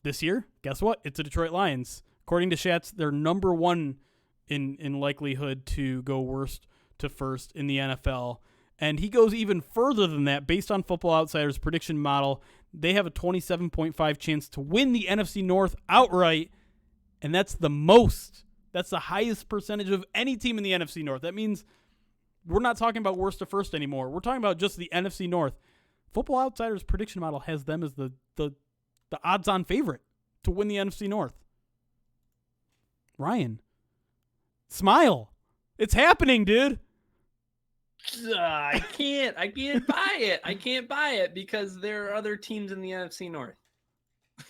Speaker 1: this year, guess what? It's the Detroit Lions. According to Schatz, they're number 1 in likelihood to go worst to first in the NFL. And he goes even further than that. Based on Football Outsiders' prediction model, they have a 27.5 chance to win the NFC North outright, and that's the most. That's the highest percentage of any team in the NFC North. That means we're not talking about worst to first anymore. We're talking about just the NFC North. Football Outsiders prediction model has them as the odds-on favorite to win the NFC North. Ryan, smile. It's happening, dude.
Speaker 2: I can't buy it. I can't buy it because there are other teams in the NFC North.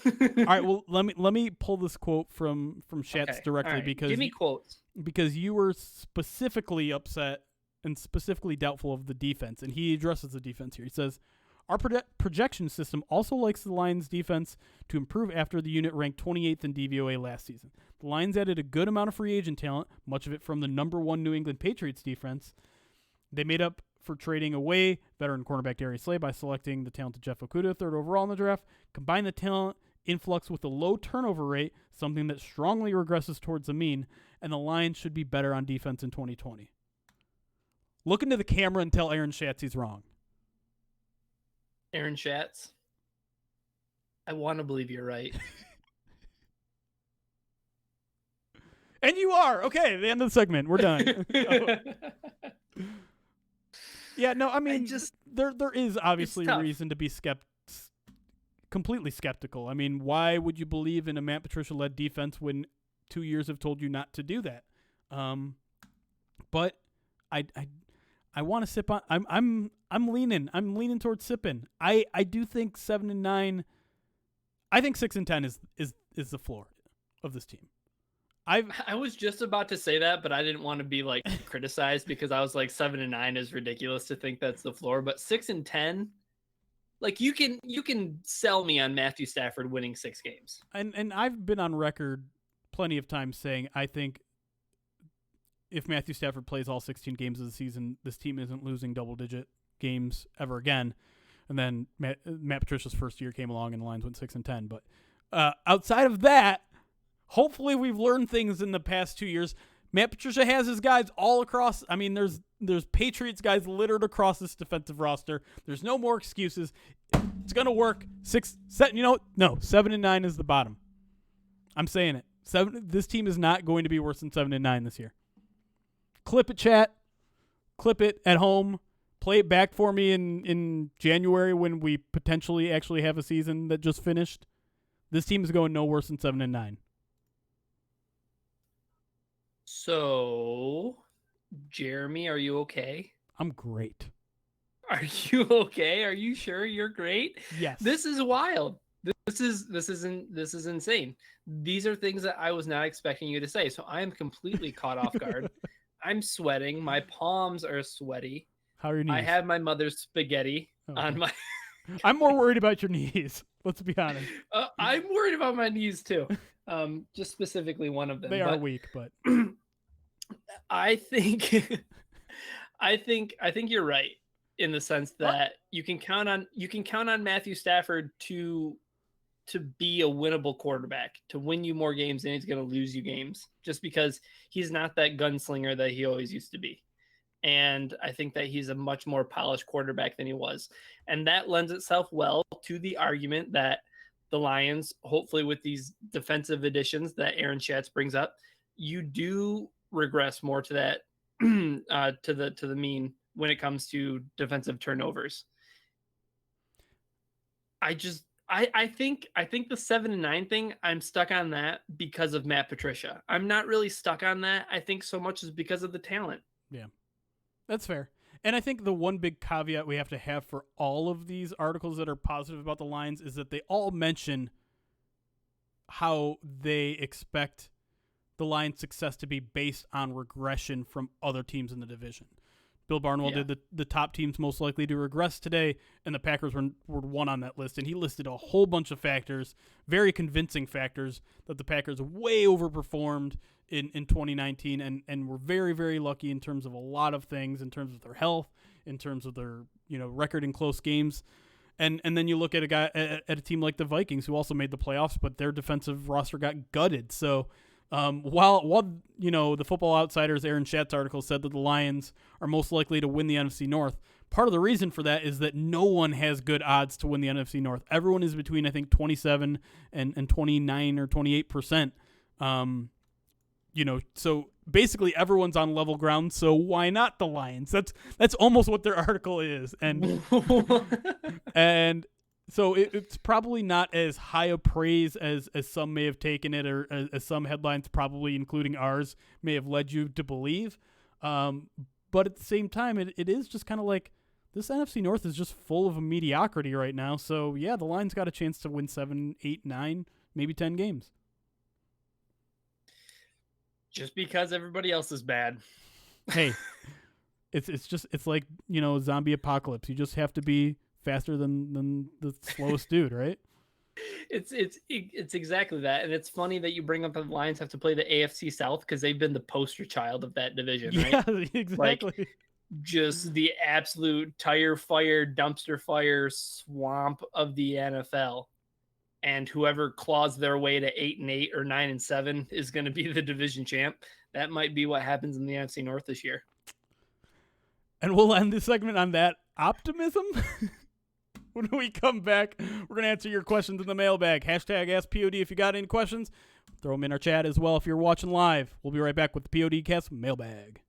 Speaker 1: All right, well, let me pull this quote from Schatz directly because
Speaker 2: give me quotes.
Speaker 1: Because you were specifically upset and specifically doubtful of the defense, and he addresses the defense here. He says, our projection system also likes the Lions' defense to improve after the unit ranked 28th in DVOA last season. The Lions added a good amount of free agent talent, much of it from the number 1 New England Patriots defense. They made up for trading away veteran cornerback Darius Slay by selecting the talented Jeff Okudah 3rd overall in the draft. Combine the talent influx with a low turnover rate, something that strongly regresses towards the mean, and the Lions should be better on defense in 2020. Look into the camera and tell Aaron Schatz he's wrong.
Speaker 2: Aaron Schatz, I want to believe you're right.
Speaker 1: And you are. Okay, the end of the segment. We're done. Yeah, no, I mean, there is obviously reason to be completely skeptical. I mean, why would you believe in a Matt Patricia-led defense when 2 years have told you not to do that? But I want to sip on. I'm leaning towards sipping. I do think 7-9. I think 6-10 is the floor of this team.
Speaker 2: I was just about to say that, but I didn't want to be like criticized because I was like 7-9 is ridiculous to think that's the floor. But 6-10, like you can sell me on Matthew Stafford winning 6 games.
Speaker 1: And I've been on record plenty of times saying I think if Matthew Stafford plays all 16 games of the season, this team isn't losing double-digit games ever again. And then Matt Patricia's first year came along and the Lions went 6-10. But outside of that, hopefully we've learned things in the past 2 years. Matt Patricia has his guys all across. I mean, there's Patriots guys littered across this defensive roster. There's no more excuses. It's going to work. 7-9 is the bottom. I'm saying it. This team is not going to be worse than 7-9 this year. Clip it, chat. Clip it at home. Play it back for me in January when we potentially actually have a season that just finished. This team is going no worse than 7-9.
Speaker 2: So, Jeremy, are you okay?
Speaker 1: I'm great.
Speaker 2: Are you okay? Are you sure you're great?
Speaker 1: Yes.
Speaker 2: This is wild. This is insane. These are things that I was not expecting you to say. So I am completely caught off guard. I'm sweating. My palms are sweaty.
Speaker 1: How are your knees?
Speaker 2: I have my mother's spaghetti on my.
Speaker 1: I'm more worried about your knees. Let's be honest.
Speaker 2: I'm worried about my knees too. Just specifically one of them.
Speaker 1: They are weak, but
Speaker 2: I think you're right in the sense that you can count on Matthew Stafford to be a winnable quarterback, to win you more games than he's going to lose you games, just because he's not that gunslinger that he always used to be. And I think that he's a much more polished quarterback than he was. And that lends itself well to the argument that the Lions, hopefully with these defensive additions that Aaron Schatz brings up, you do regress more to that, to the mean when it comes to defensive turnovers. I think the 7-9 thing, I'm stuck on that because of Matt Patricia. I'm not really stuck on that. I think so much is because of the talent.
Speaker 1: Yeah, that's fair. And I think the one big caveat we have to have for all of these articles that are positive about the Lions is that they all mention how they expect the Lions' success to be based on regression from other teams in the division. Bill Barnwell did the top teams most likely to regress today, and the Packers were one on that list. And he listed a whole bunch of factors, very convincing factors, that the Packers way overperformed in 2019 and were very, very lucky in terms of a lot of things, in terms of their health, in terms of their record in close games. And then you look at at a team like the Vikings, who also made the playoffs, but their defensive roster got gutted. So while the Football Outsiders Aaron Schatz article said that the Lions are most likely to win the NFC North, part of the reason for that is that no one has good odds to win the NFC North. Everyone is between, I think, 27 and 29 or 28%. So basically everyone's on level ground, so why not the Lions? That's almost what their article is, and and so it's probably not as high a praise as some may have taken it, or as some headlines, probably including ours, may have led you to believe. But at the same time, it is just kind of like this NFC North is just full of mediocrity right now. So yeah, the Lions got a chance to win 7, 8, 9, maybe 10 games.
Speaker 2: Just because everybody else is bad.
Speaker 1: Hey, it's like, zombie apocalypse. You just have to be faster than the slowest dude, right?
Speaker 2: It's exactly that, and it's funny that you bring up the Lions have to play the AFC South because they've been the poster child of that division, right?
Speaker 1: Yeah, exactly.
Speaker 2: Like, just the absolute tire fire, dumpster fire swamp of the NFL. And whoever claws their way to 8-8 or 9-7 is going to be the division champ. That might be what happens in the NFC North this year.
Speaker 1: And we'll end this segment on that optimism. When we come back, we're going to answer your questions in the mailbag. Hashtag AskPOD if you got any questions. Throw them in our chat as well if you're watching live. We'll be right back with the PODcast mailbag.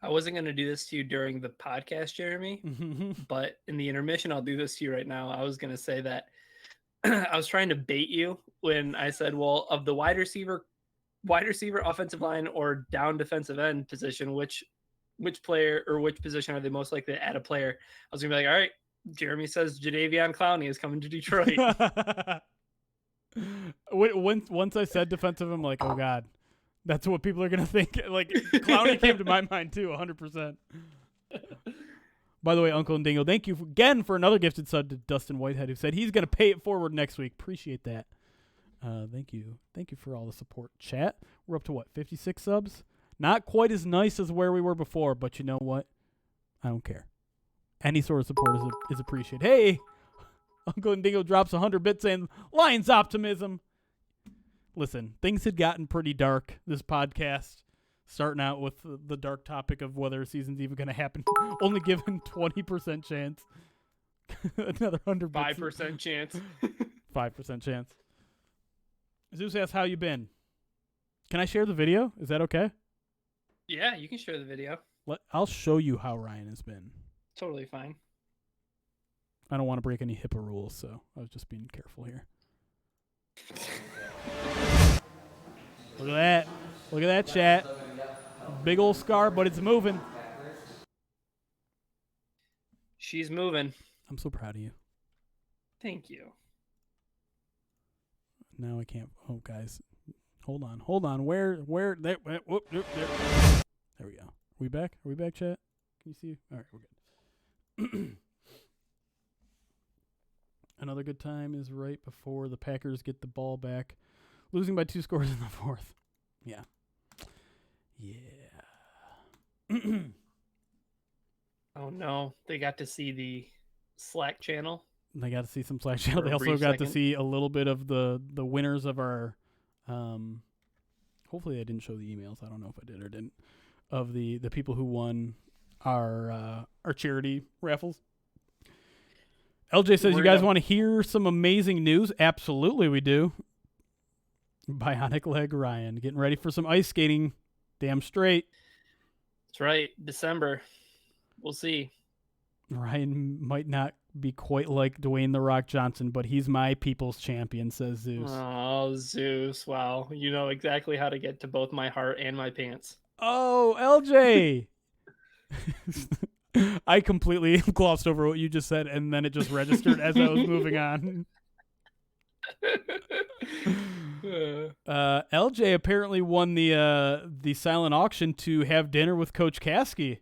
Speaker 2: I wasn't going to do this to you during the podcast, Jeremy, but in the intermission, I'll do this to you right now. I was going to say that I was trying to bait you when I said, well, of the wide receiver, offensive line, or down defensive end position, which player or which position are they most likely to add a player? I was going to be like, all right, Jeremy says Jadeveon Clowney is coming to Detroit.
Speaker 1: Once I said defensive, I'm like, oh, God. That's what people are going to think. Like, Clowney came to my mind, too, 100%. By the way, Uncle and Dingo, thank you again for another gifted sub to Dustin Whitehead, who said he's going to pay it forward next week. Appreciate that. Thank you. Thank you for all the support, chat. We're up to, 56 subs? Not quite as nice as where we were before, but you know what? I don't care. Any sort of support is appreciated. Hey, Uncle and Dingo drops 100 bits saying, Lions optimism. Listen, things had gotten pretty dark this podcast, starting out with the dark topic of whether a season's even going to happen. Only given 20% chance. Another 100 bits.
Speaker 2: 5% chance.
Speaker 1: 5% chance. Zeus asks, how you been? Can I share the video? Is that okay?
Speaker 2: Yeah, you can share the video.
Speaker 1: I'll show you how Ryan has been.
Speaker 2: Totally fine.
Speaker 1: I don't want to break any HIPAA rules, so I was just being careful here. Look at that. Look at that, chat. Big old scar, but it's moving.
Speaker 2: She's moving.
Speaker 1: I'm so proud of you.
Speaker 2: Thank you.
Speaker 1: Now I can't. Oh, guys. Hold on. Where? There. Whoop, there. There we go. Are we back, chat? Can you see? All right, we're good. Another good time is right before the Packers get the ball back, losing by 2 scores in the fourth. Yeah.
Speaker 2: Oh, no. They got to see the Slack channel.
Speaker 1: They got to see some Slack channel. They also got to see a little bit of the winners of our hopefully I didn't show the emails. I don't know if I did or didn't. Of the people who won our charity raffles. LJ says, you guys want to hear some amazing news? Absolutely we do. Bionic Leg Ryan getting ready for some ice skating. Damn straight.
Speaker 2: That's right. December. We'll see.
Speaker 1: Ryan might not be quite like Dwayne The Rock Johnson, but he's my people's champion, says Zeus.
Speaker 2: Oh, Zeus. Wow. You know exactly how to get to both my heart and my pants.
Speaker 1: Oh, LJ. I completely glossed over what you just said, and then it just registered as I was moving on. LJ apparently won the silent auction to have dinner with Coach Kasky.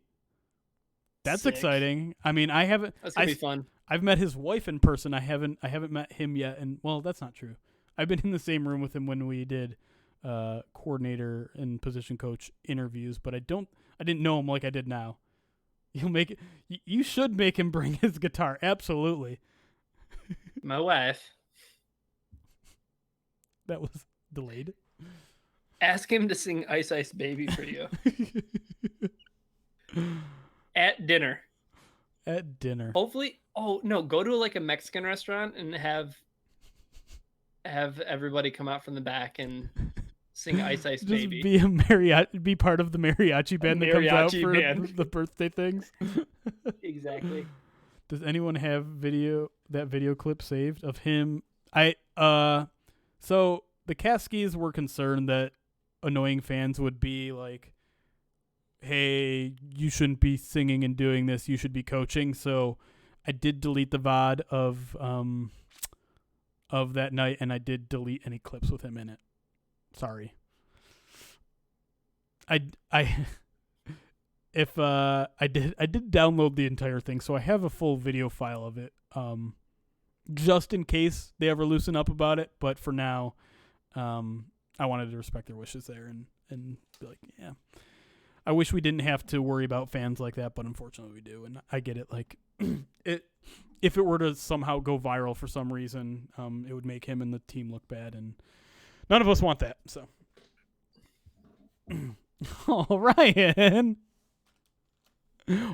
Speaker 1: That's
Speaker 2: sick.
Speaker 1: Exciting. I mean, I haven't.
Speaker 2: That's gonna be fun.
Speaker 1: I've met his wife in person. I haven't met him yet, and well, that's not true. I've been in the same room with him when we did coordinator and position coach interviews, but I didn't know him like I did now. You should make him bring his guitar. Absolutely.
Speaker 2: My wife.
Speaker 1: That was delayed.
Speaker 2: Ask him to sing Ice Ice Baby for you. At dinner.
Speaker 1: At dinner.
Speaker 2: Hopefully. Oh, no. Go to like a Mexican restaurant and have have everybody come out from the back and sing Ice Ice
Speaker 1: Just
Speaker 2: Baby.
Speaker 1: be a mariachi, be part of the mariachi band that comes out
Speaker 2: Mariachi
Speaker 1: for
Speaker 2: band.
Speaker 1: the birthday things.
Speaker 2: Exactly.
Speaker 1: Does anyone have that video clip saved of him? So the Caskies were concerned that annoying fans would be like, hey, you shouldn't be singing and doing this, you should be coaching. So I did delete the VOD of that night, and I did delete any clips with him in it. Sorry. I did download the entire thing, so I have a full video file of it. Just in case they ever loosen up about it, but for now, I wanted to respect their wishes there and be like, yeah. I wish we didn't have to worry about fans like that, but unfortunately we do, and I get it. Like, if it were to somehow go viral for some reason, it would make him and the team look bad, and none of us want that. So, oh, Ryan,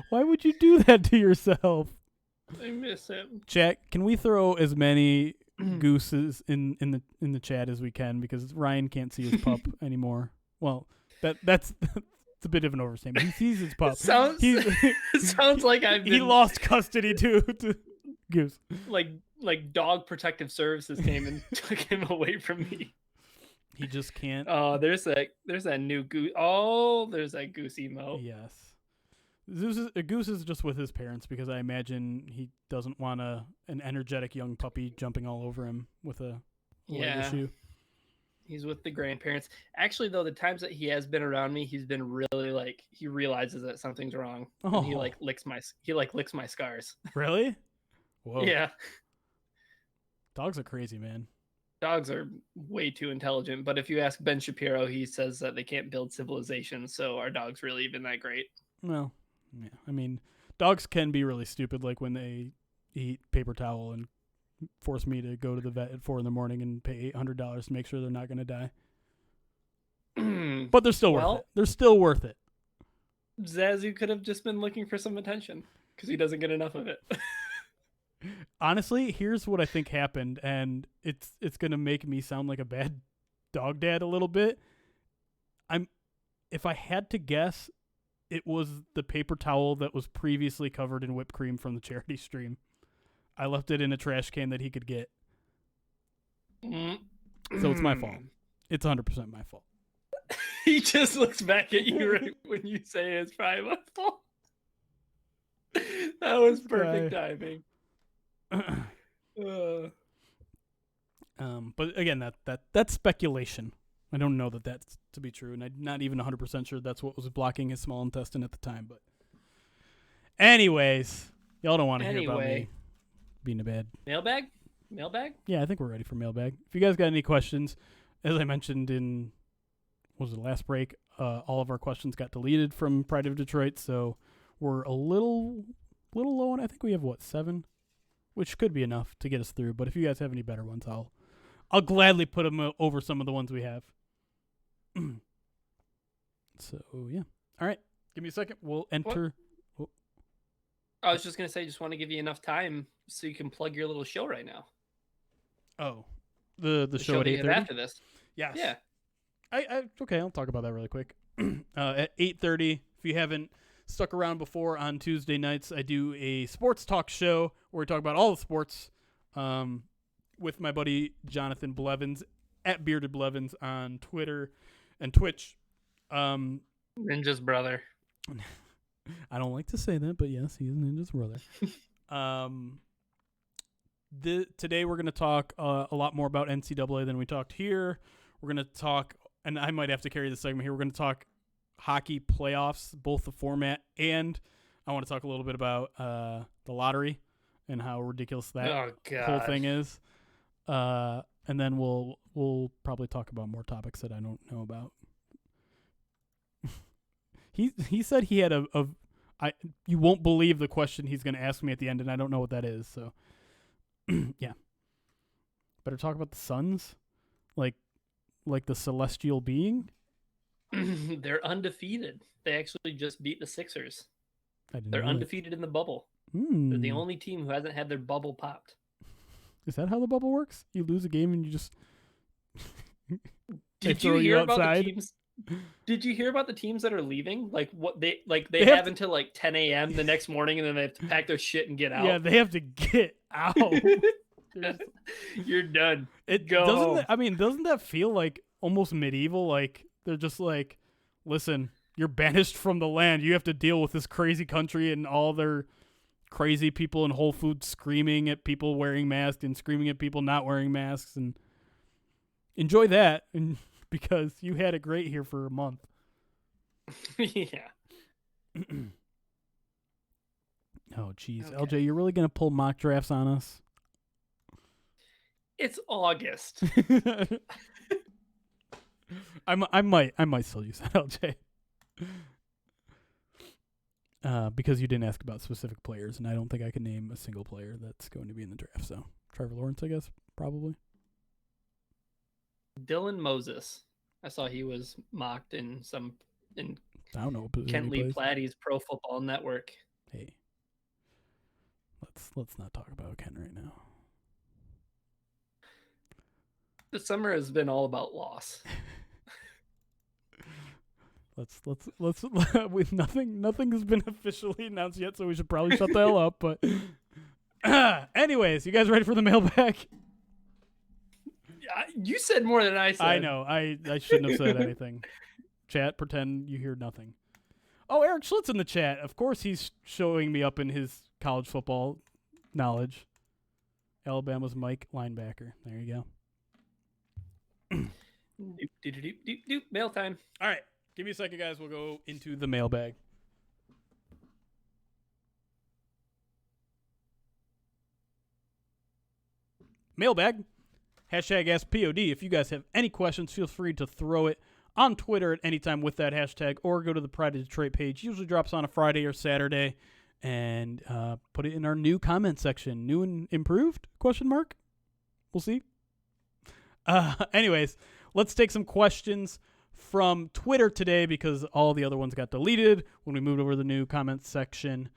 Speaker 1: why would you do that to yourself?
Speaker 2: I miss him.
Speaker 1: Chat, can we throw as many gooses in the chat as we can, because Ryan can't see his pup anymore. Well, that's it's a bit of an overstatement. He sees his pup.
Speaker 2: Sounds like
Speaker 1: he lost custody to Goose.
Speaker 2: Like Dog Protective Services came and took him away from me.
Speaker 1: He just can't.
Speaker 2: Oh, there's that new goose. Oh, there's that goose emote.
Speaker 1: Yes. Goose is just with his parents, because I imagine he doesn't want an energetic young puppy jumping all over him with a leg issue.
Speaker 2: He's with the grandparents. Actually, though, the times that he has been around me, he's been really like, he realizes that something's wrong.
Speaker 1: Oh.
Speaker 2: And he licks my scars.
Speaker 1: Really? Whoa.
Speaker 2: Yeah.
Speaker 1: Dogs are crazy, man.
Speaker 2: Dogs are way too intelligent. But if you ask Ben Shapiro, he says that they can't build civilization. So are dogs really even that great?
Speaker 1: Well, yeah. I mean, dogs can be really stupid, like when they eat paper towel and force me to go to the vet at 4 a.m. and pay $800 to make sure they're not going to die. But they're still worth it. They're still worth it.
Speaker 2: Zazu could have just been looking for some attention because he doesn't get enough of it.
Speaker 1: Honestly, here's what I think happened, and it's going to make me sound like a bad dog dad a little bit. If I had to guess, it was the paper towel that was previously covered in whipped cream from the charity stream. I left it in a trash can that he could get. So it's my fault. It's 100% my fault.
Speaker 2: He just looks back at you right when you say it's probably my fault. That was perfect timing.
Speaker 1: But again, that's speculation. I don't know that that's to be true, and I'm not even 100% sure that's what was blocking his small intestine at the time. But anyways, y'all don't want to hear about me being a bad
Speaker 2: mailbag.
Speaker 1: Yeah, I think we're ready for mailbag. If you guys got any questions, as I mentioned in the last break, all of our questions got deleted from Pride of Detroit, so we're a little low on. I think we have 7, which could be enough to get us through. But if you guys have any better ones, I'll gladly put them over some of the ones we have. So yeah, all right. Give me a second. We'll enter.
Speaker 2: I was just gonna say, just want to give you enough time so you can plug your little show right now.
Speaker 1: Oh, the show at 8:30
Speaker 2: after this.
Speaker 1: Yes.
Speaker 2: Yeah.
Speaker 1: Okay, I'll talk about that really quick. At 8:30, if you haven't stuck around before, on Tuesday nights, I do a sports talk show where we talk about all the sports with my buddy Jonathan Blevins at Bearded Blevins on Twitter and Twitch.
Speaker 2: Ninja's brother.
Speaker 1: I don't like to say that, but yes, he is Ninja's brother. Today we're going to talk a lot more about NCAA than we talked here. We're going to talk, and I might have to carry this segment here, we're going to talk hockey playoffs, both the format, and I want to talk a little bit about the lottery and how ridiculous that whole thing is. And then we'll probably talk about more topics that I don't know about. He said he had you won't believe the question he's going to ask me at the end, and I don't know what that is. So, yeah. Better talk about the Suns, like the celestial being.
Speaker 2: They're undefeated. They actually just beat the Sixers.
Speaker 1: They're
Speaker 2: undefeated in the bubble. They're the only team who hasn't had their bubble popped.
Speaker 1: Is that how the bubble works? You lose a game and you just
Speaker 2: Did you hear about the teams? Did you hear about the teams that are leaving? Like what they have until like 10 a.m. the next morning, and then they have to pack their shit and get out.
Speaker 1: Yeah, they have to get out.
Speaker 2: You're done.
Speaker 1: Doesn't that feel like almost medieval? Like they're just like, listen, you're banished from the land. You have to deal with this crazy country and all their crazy people in Whole Foods screaming at people wearing masks and screaming at people not wearing masks, and enjoy that. And because you had it great here for a month.
Speaker 2: Yeah.
Speaker 1: Oh, geez. Okay. LJ, you're really going to pull mock drafts on us?
Speaker 2: It's August.
Speaker 1: I might still use that, LJ. Because you didn't ask about specific players, and I don't think I can name a single player that's going to be in the draft. So Trevor Lawrence, I guess, probably.
Speaker 2: Dylan Moses. I saw he was mocked in
Speaker 1: I don't know.
Speaker 2: Kent Lee Platty's Pro Football Network.
Speaker 1: Hey, let's not talk about Ken right now.
Speaker 2: The summer has been all about loss.
Speaker 1: Let's with nothing has been officially announced yet, so we should probably shut the hell up. But anyways, you guys ready for the mailbag?
Speaker 2: You said more than I said.
Speaker 1: I know. I shouldn't have said anything. Chat, pretend you hear nothing. Oh, Eric Schlitz in the chat. Of course, he's showing me up in his college football knowledge. Alabama's Mike linebacker. There you
Speaker 2: go. Doop. Mail time.
Speaker 1: All right. Give me a second, guys. We'll go into the mailbag. Mailbag. Hashtag AskPOD. If you guys have any questions, feel free to throw it on Twitter at any time with that hashtag, or go to the Pride of Detroit page. Usually drops on a Friday or Saturday, and put it in our new comment section. New and improved? ? We'll see. Anyways, let's take some questions from Twitter today because all the other ones got deleted when we moved over to the new comment section.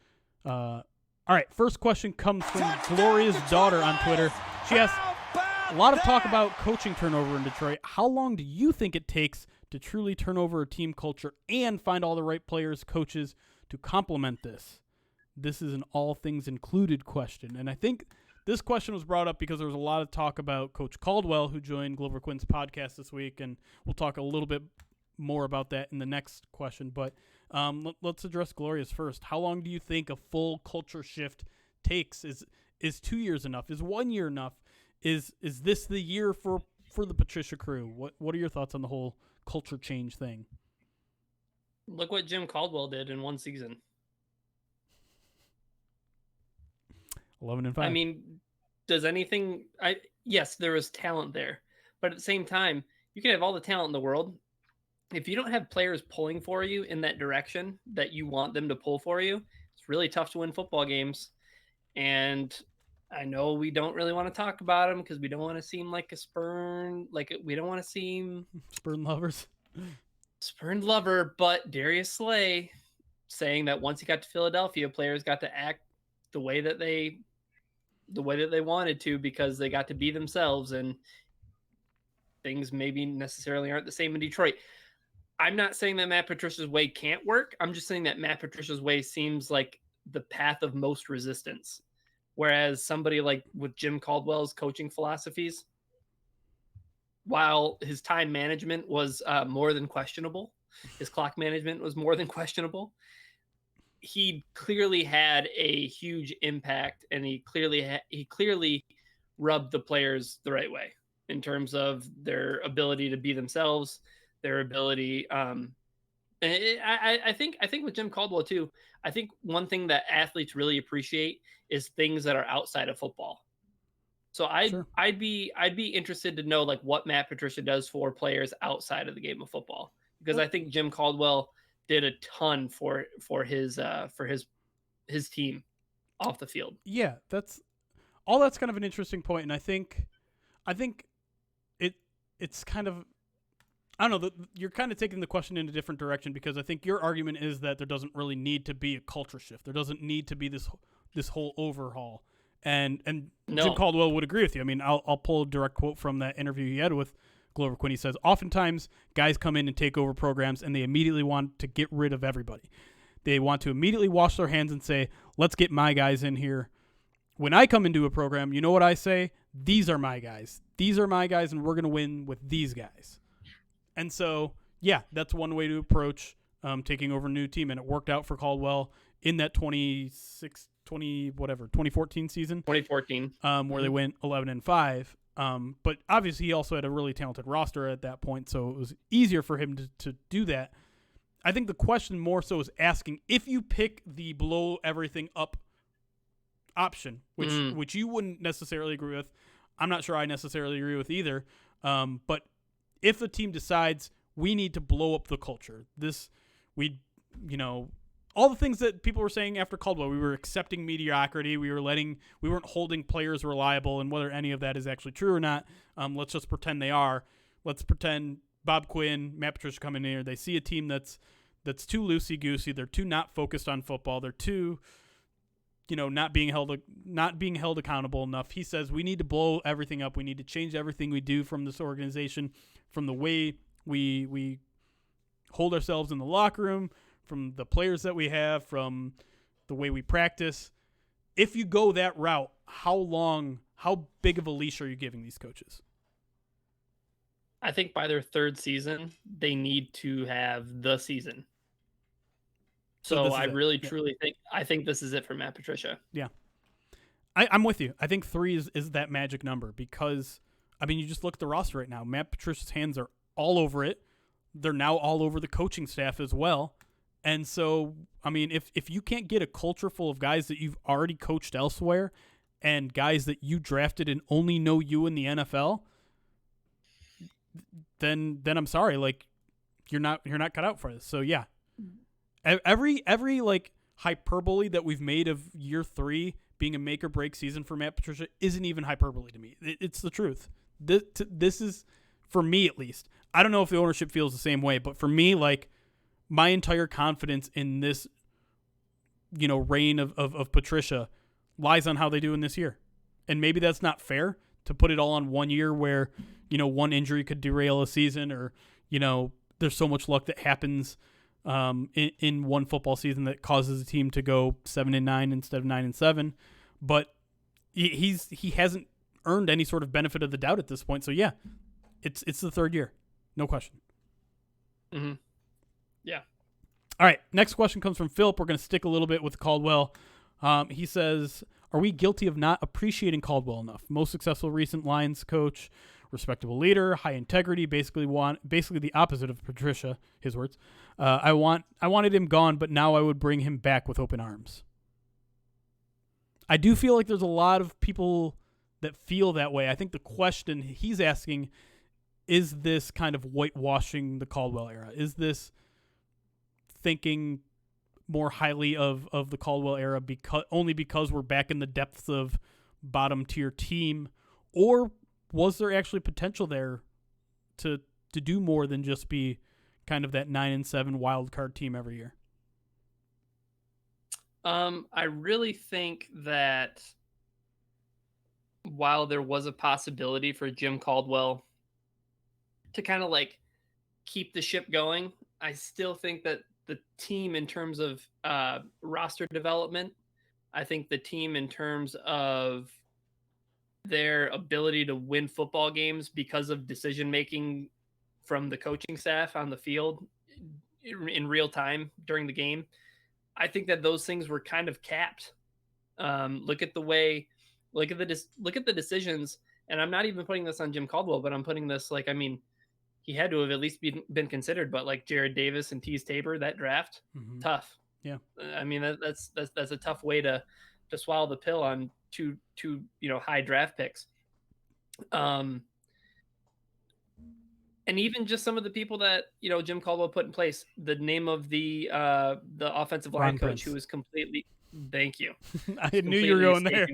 Speaker 1: All right, first question comes from Gloria's daughter on Twitter. She asks, a lot of talk about coaching turnover in Detroit. How long do you think it takes to truly turn over a team culture and find all the right players, coaches to complement this? This is an all things included question. And I think this question was brought up because there was a lot of talk about Coach Caldwell, who joined Glover Quinn's podcast this week. And we'll talk a little bit more about that in the next question. But let's address Gloria's first. How long do you think a full culture shift takes? Is 2 years enough? Is 1 year enough? Is this the year for the Patricia crew? What are your thoughts on the whole culture change thing?
Speaker 2: Look what Jim Caldwell did in one season.
Speaker 1: 11-5.
Speaker 2: I mean, does anything? Yes, there was talent there, but at the same time, you can have all the talent in the world. If you don't have players pulling for you in that direction that you want them to pull for you, it's really tough to win football games. And I know we don't really want to talk about them because we don't want to seem like a we don't want to seem
Speaker 1: spurned lovers.
Speaker 2: Spurned lover, but Darius Slay saying that once he got to Philadelphia, players got to act the way that they wanted to because they got to be themselves, and things maybe necessarily aren't the same in Detroit. I'm not saying that Matt Patricia's way can't work. I'm just saying that Matt Patricia's way seems like the path of most resistance. Whereas somebody like with Jim Caldwell's coaching philosophies, while his time management was more than questionable, his clock management was more than questionable, he clearly had a huge impact, and he clearly rubbed the players the right way in terms of their ability to be themselves, their ability. I think with Jim Caldwell too, I think one thing that athletes really appreciate is things that are outside of football. So I'd be interested to know like what Matt Patricia does for players outside of the game of football, because I think Jim Caldwell did a ton for his team off the field.
Speaker 1: Yeah, that's kind of an interesting point, and I think it's kind of, I don't know, you're kind of taking the question in a different direction, because I think your argument is that there doesn't really need to be a culture shift. There doesn't need to be this whole overhaul. And
Speaker 2: No.
Speaker 1: Jim Caldwell would agree with you. I mean, I'll pull a direct quote from that interview he had with Glover Quinn. He says, oftentimes guys come in and take over programs and they immediately want to get rid of everybody. They want to immediately wash their hands and say, let's get my guys in here. When I come into a program, you know what I say? These are my guys. These are my guys, and we're going to win with these guys. And so, yeah, that's one way to approach taking over a new team, and it worked out for Caldwell in that 2014 season.
Speaker 2: 2014.
Speaker 1: Where they went 11-5. But obviously he also had a really talented roster at that point, so it was easier for him to do that. I think the question more so is asking, if you pick the blow everything up option, which you wouldn't necessarily agree with, I'm not sure I necessarily agree with either, but if the team decides we need to blow up the culture, all the things that people were saying after Caldwell, we were accepting mediocrity, we weren't holding players reliable, and whether any of that is actually true or not, let's just pretend they are. Let's pretend Bob Quinn, Matt Patricia come in here, they see a team that's too loosey-goosey, they're too not focused on football, they're too not being held accountable enough. He says we need to blow everything up. We need to change everything we do from this organization, from the way we hold ourselves in the locker room, from the players that we have, from the way we practice. If you go that route, how big of a leash are you giving these coaches?
Speaker 2: I think by their third season, they need to have the season. So I really, truly think this is it for Matt Patricia.
Speaker 1: Yeah. I'm with you. I think 3 is that magic number because, I mean, you just look at the roster right now. Matt Patricia's hands are all over it. They're now all over the coaching staff as well. And so, I mean, if you can't get a culture full of guys that you've already coached elsewhere and guys that you drafted and only know you in the NFL, then I'm sorry, like you're not cut out for this. So yeah, every like hyperbole that we've made of year 3 being a make or break season for Matt Patricia isn't even hyperbole to me. It's the truth. This is, for me at least. I don't know if the ownership feels the same way, but for me, like my entire confidence in this, reign of Patricia lies on how they do in this year. And maybe that's not fair to put it all on one year where, one injury could derail a season or, there's so much luck that happens in one football season that causes a team to go 7-9 instead of 9-7. But he hasn't earned any sort of benefit of the doubt at this point. So yeah, it's the third year. No question.
Speaker 2: Mm-hmm. Yeah.
Speaker 1: All right. Next question comes from Philip. We're going to stick a little bit with Caldwell. He says, are we guilty of not appreciating Caldwell enough? Most successful recent Lions coach, respectable leader, high integrity, basically the opposite of Patricia, his words. I wanted him gone, but now I would bring him back with open arms. I do feel like there's a lot of people that feel that way. I think the question he's asking, is this kind of whitewashing the Caldwell era? Is this thinking more highly of the Caldwell era because we're back in the depths of bottom tier team, or was there actually potential there to do more than just be kind of that 9-7 wild card team every year?
Speaker 2: I really think that while there was a possibility for Jim Caldwell to kind of like keep the ship going, I still think that the team in terms of roster development, I think the team in terms of their ability to win football games because of decision-making from the coaching staff on the field in real time during the game, I think that those things were kind of capped. Look at the decisions, and I'm not even putting this on Jim Caldwell, but I'm putting this he had to have at least been considered. But like Jared Davis and Tease Tabor, that draft, tough.
Speaker 1: Yeah,
Speaker 2: I mean that's a tough way to swallow the pill on two high draft picks. And even just some of the people that Jim Caldwell put in place, the name of the offensive line coach who was completely. Thank you.
Speaker 1: I knew you were going there.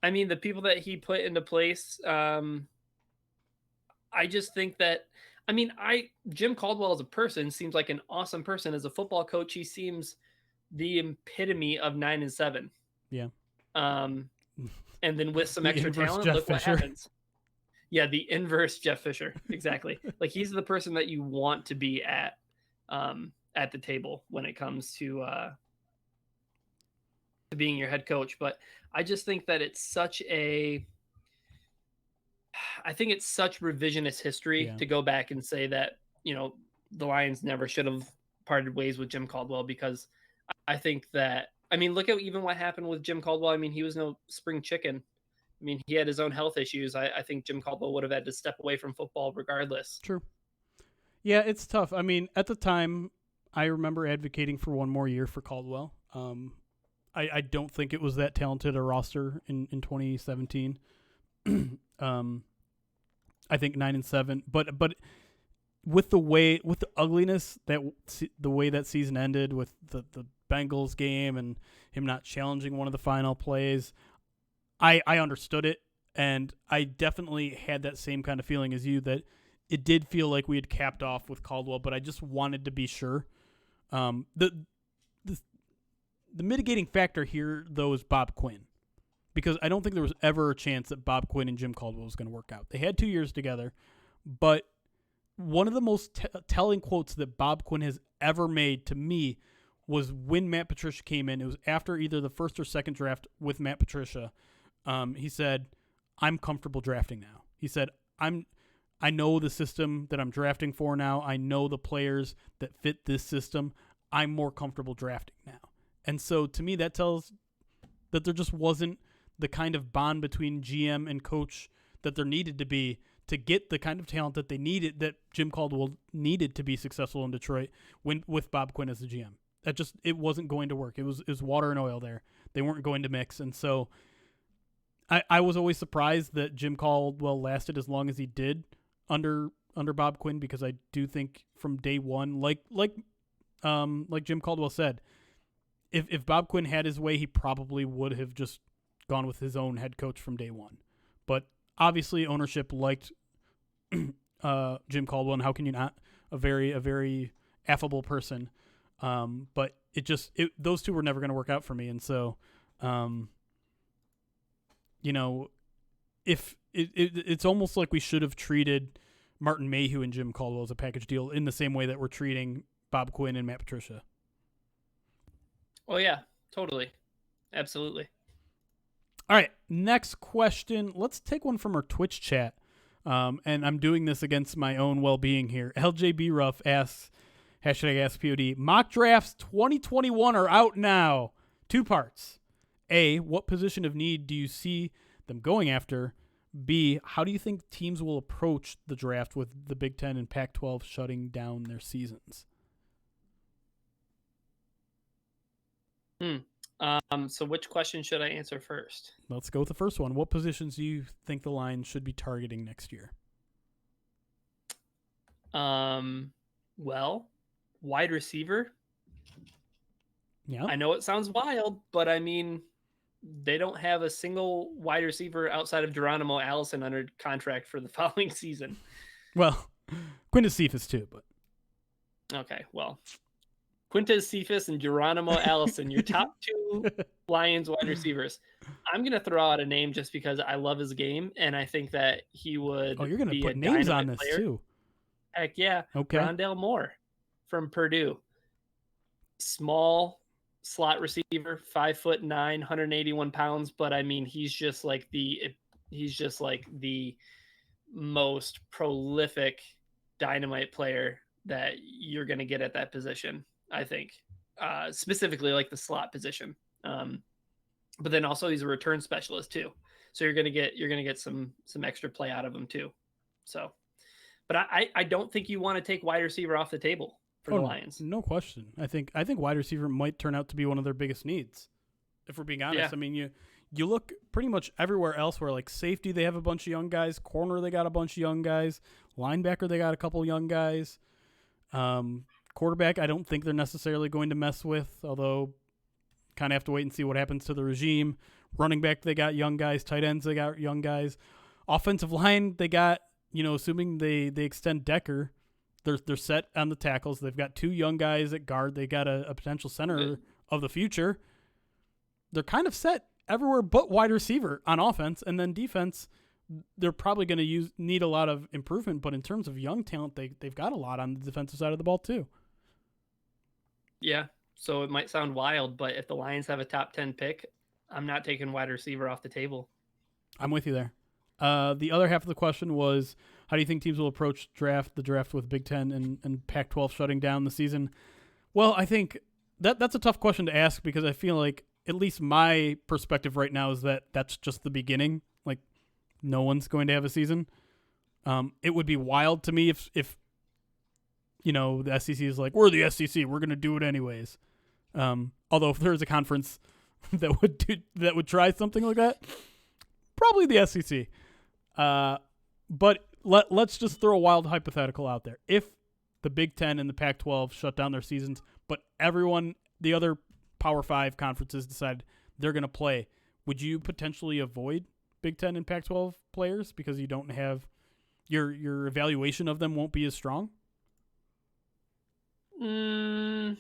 Speaker 2: I mean, the people that he put into place. I just think that. Jim Caldwell as a person seems like an awesome person. As a football coach, he seems the epitome of 9-7.
Speaker 1: Yeah.
Speaker 2: And then with some extra talent,
Speaker 1: Jeff
Speaker 2: look
Speaker 1: Fisher.
Speaker 2: what happens. Yeah, the inverse Jeff Fisher. Exactly. Like he's the person that you want to be at the table when it comes to being your head coach. But I just think that it's such revisionist history to go back and say that, the Lions never should have parted ways with Jim Caldwell, because I think that, look at even what happened with Jim Caldwell. He was no spring chicken. He had his own health issues. I think Jim Caldwell would have had to step away from football regardless.
Speaker 1: True. Yeah, it's tough. At the time, I remember advocating for one more year for Caldwell. I don't think it was that talented a roster in 2017. I think 9-7, but with the ugliness the way that season ended with the Bengals game and him not challenging one of the final plays, I understood it, and I definitely had that same kind of feeling as you, that it did feel like we had capped off with Caldwell, but I just wanted to be sure. The mitigating factor here, though, is Bob Quinn, because I don't think there was ever a chance that Bob Quinn and Jim Caldwell was going to work out. They had 2 years together, but one of the most telling quotes that Bob Quinn has ever made to me was when Matt Patricia came in. It was after either the first or second draft with Matt Patricia. He said, "I'm comfortable drafting now." He said, I know the system that I'm drafting for now. I know the players that fit this system. I'm more comfortable drafting now. And so to me, that tells that there just wasn't the kind of bond between GM and coach that there needed to be to get the kind of talent that they needed, that Jim Caldwell needed to be successful in Detroit with Bob Quinn as the GM. It wasn't going to work. It was water and oil there. They weren't going to mix. And so I was always surprised that Jim Caldwell lasted as long as he did under Bob Quinn, because I do think from day one, like Jim Caldwell said, if Bob Quinn had his way, he probably would have just gone with his own head coach from day one. But obviously ownership liked Jim Caldwell, and how can you not? A very affable person. But those two were never going to work out for me. And so, if it's almost like we should have treated Martin Mayhew and Jim Caldwell as a package deal in the same way that we're treating Bob Quinn and Matt Patricia.
Speaker 2: Oh yeah, totally. Absolutely.
Speaker 1: All right, next question. Let's take one from our Twitch chat. And I'm doing this against my own well-being here. LJB Ruff asks, #AskPOD, mock drafts 2021 are out now. 2 parts. A, what position of need do you see them going after? B, how do you think teams will approach the draft with the Big Ten and Pac-12 shutting down their seasons?
Speaker 2: So which question should I answer first?
Speaker 1: Let's go with the first one. What positions do you think the Lions should be targeting next year?
Speaker 2: Well, wide receiver.
Speaker 1: Yeah.
Speaker 2: I know it sounds wild, but they don't have a single wide receiver outside of Geronimo Allison under contract for the following season.
Speaker 1: Well, Quintez Cephas too, but
Speaker 2: okay, well, Quintez Cephas and Geronimo Allison, your top 2 Lions wide receivers. I'm going to throw out a name just because I love his game, and I think that he would.
Speaker 1: Oh, you're going to put names on this
Speaker 2: player.
Speaker 1: too.
Speaker 2: Heck yeah.
Speaker 1: Okay.
Speaker 2: Rondell Moore from Purdue. Small slot receiver, 5'9", 181 pounds, but he's just like the most prolific dynamite player that you're going to get at that position. I think, specifically like the slot position. But then also he's a return specialist too. So you're going to get some extra play out of him too. So, but I don't think you want to take wide receiver off the table for the Lions.
Speaker 1: No question. I think wide receiver might turn out to be one of their biggest needs, if we're being honest. Yeah. You look pretty much everywhere else where, like, safety, they have a bunch of young guys. Corner, they got a bunch of young guys. Linebacker, they got a couple young guys. Quarterback, I don't think they're necessarily going to mess with, although kind of have to wait and see what happens to the regime. Running back, they got young guys. Tight ends, they got young guys. Offensive line, they got, assuming they extend Decker, they're set on the tackles. They've got 2 young guys at guard. They got a potential center of the future. They're kind of set everywhere but wide receiver on offense, and then defense. They're probably going to need a lot of improvement, but in terms of young talent, they've got a lot on the defensive side of the ball too.
Speaker 2: Yeah, so it might sound wild, but if the Lions have a top 10 pick, I'm not taking wide receiver off the table.
Speaker 1: I'm with you there. The other half of the question was, how do you think teams will approach the draft with Big Ten and Pac-12 shutting down the season? Well, I think that's a tough question to ask because I feel like at least my perspective right now is that that's just the beginning. Like, no one's going to have a season. It would be wild to me if the SEC is like, we're the SEC, we're going to do it anyways. Although if there's a conference that would try something like that, probably the SEC. But let's just throw a wild hypothetical out there. If the Big Ten and the Pac-12 shut down their seasons, but the other Power 5 conferences decide they're going to play, would you potentially avoid Big Ten and Pac-12 players because you don't have your evaluation of them won't be as strong?
Speaker 2: I'm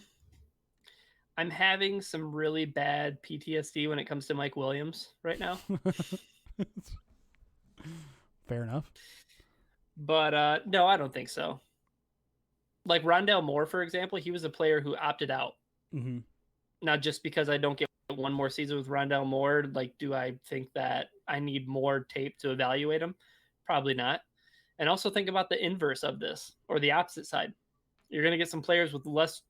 Speaker 2: having some really bad PTSD when it comes to Mike Williams right now.
Speaker 1: Fair enough.
Speaker 2: But no, I don't think so. Like Rondell Moore, for example, he was a player who opted out.
Speaker 1: Mm-hmm.
Speaker 2: Now, just because I don't get one more season with Rondell Moore, like, do I think that I need more tape to evaluate him? Probably not. And also think about the inverse of this, or the opposite side. You're going to get some players with less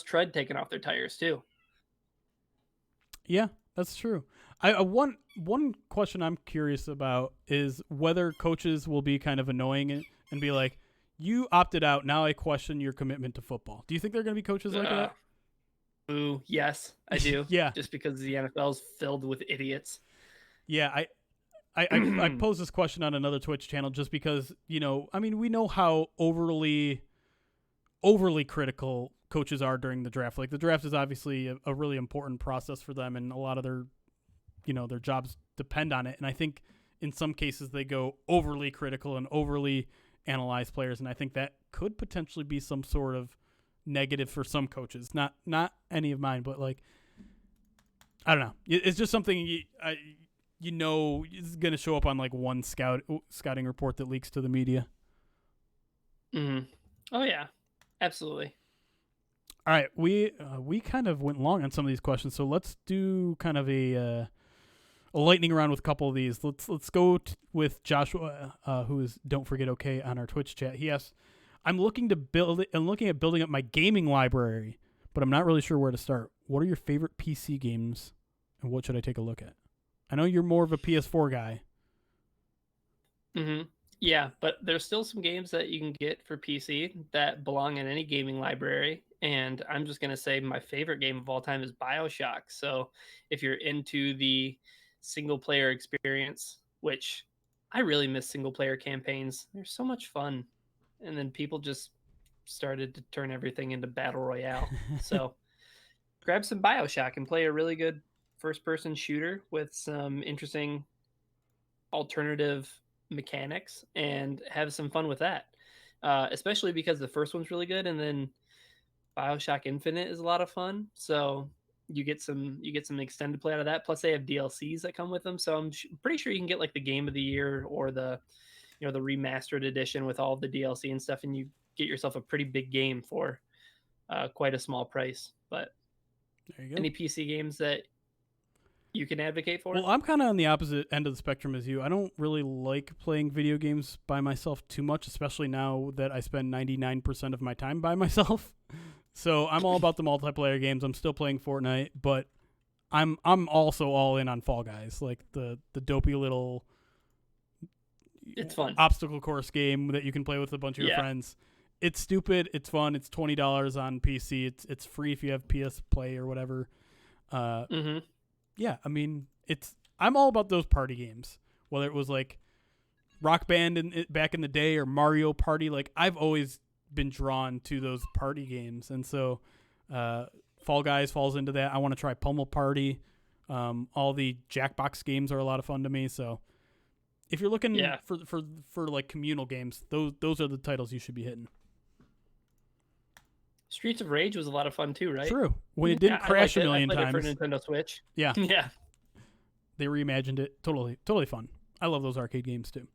Speaker 2: tread taken off their tires too.
Speaker 1: Yeah, that's true. One question I'm curious about is whether coaches will be kind of annoying and be like, you opted out, now I question your commitment to football. Do you think there are going to be coaches like that?
Speaker 2: Ooh, yes, I do.
Speaker 1: Yeah.
Speaker 2: Just because the NFL is filled with idiots.
Speaker 1: Yeah, I posed this question on another Twitch channel just because, we know how overly critical coaches are during the draft. Like, the draft is obviously a really important process for them, and a lot of their jobs depend on it. And I think in some cases they go overly critical and overly analyze players, and I think that could potentially be some sort of negative for some coaches. Not any of mine, but like, I don't know. It's just something is going to show up on like one scouting report that leaks to the media.
Speaker 2: Mm-hmm. Oh yeah, absolutely.
Speaker 1: All right, we kind of went long on some of these questions, so let's do kind of a lightning round with a couple of these. Let's go with Joshua, who is Don't Forget OK on our Twitch chat. He asks, I'm looking at building up my gaming library, but I'm not really sure where to start. What are your favorite PC games, and what should I take a look at? I know you're more of a PS4 guy.
Speaker 2: Mm-hmm. Yeah, but there's still some games that you can get for PC that belong in any gaming library. And I'm just going to say my favorite game of all time is BioShock. So if you're into the single player experience, which I really miss single player campaigns, they're so much fun. And then people just started to turn everything into battle royale. So grab some BioShock and play a really good first person shooter with some interesting alternative mechanics and have some fun with that. Especially because the first one's really good, and then BioShock Infinite is a lot of fun. So you get some extended play out of that. Plus they have DLCs that come with them. So I'm pretty sure you can get like the game of the year or the remastered edition with all the DLC and stuff, and you get yourself a pretty big game for quite a small price. But
Speaker 1: there you go.
Speaker 2: Any PC games that you can advocate for?
Speaker 1: Well, I'm kind of on the opposite end of the spectrum as you. I don't really like playing video games by myself too much, especially now that I spend 99% of my time by myself. So I'm all about the multiplayer games. I'm still playing Fortnite, but I'm also all in on Fall Guys, like the dopey little
Speaker 2: it's fun
Speaker 1: obstacle course game that you can play with a bunch of your friends. It's stupid. It's fun. It's $20 on PC. It's free if you have PS Play or whatever. Yeah, I mean, I'm all about those party games. Whether it was like Rock Band back in the day or Mario Party, like I've always been drawn to those party games, and so Fall Guys falls into that. I want to try Pummel Party. All the Jackbox games are a lot of fun to me. So if you're looking for like communal games, those are the titles you should be hitting.
Speaker 2: Streets of Rage was a lot of fun too, right?
Speaker 1: True. When it didn't crash a million times.
Speaker 2: I played it for Nintendo Switch.
Speaker 1: Yeah.
Speaker 2: Yeah.
Speaker 1: They reimagined it. Totally fun. I love those arcade games too.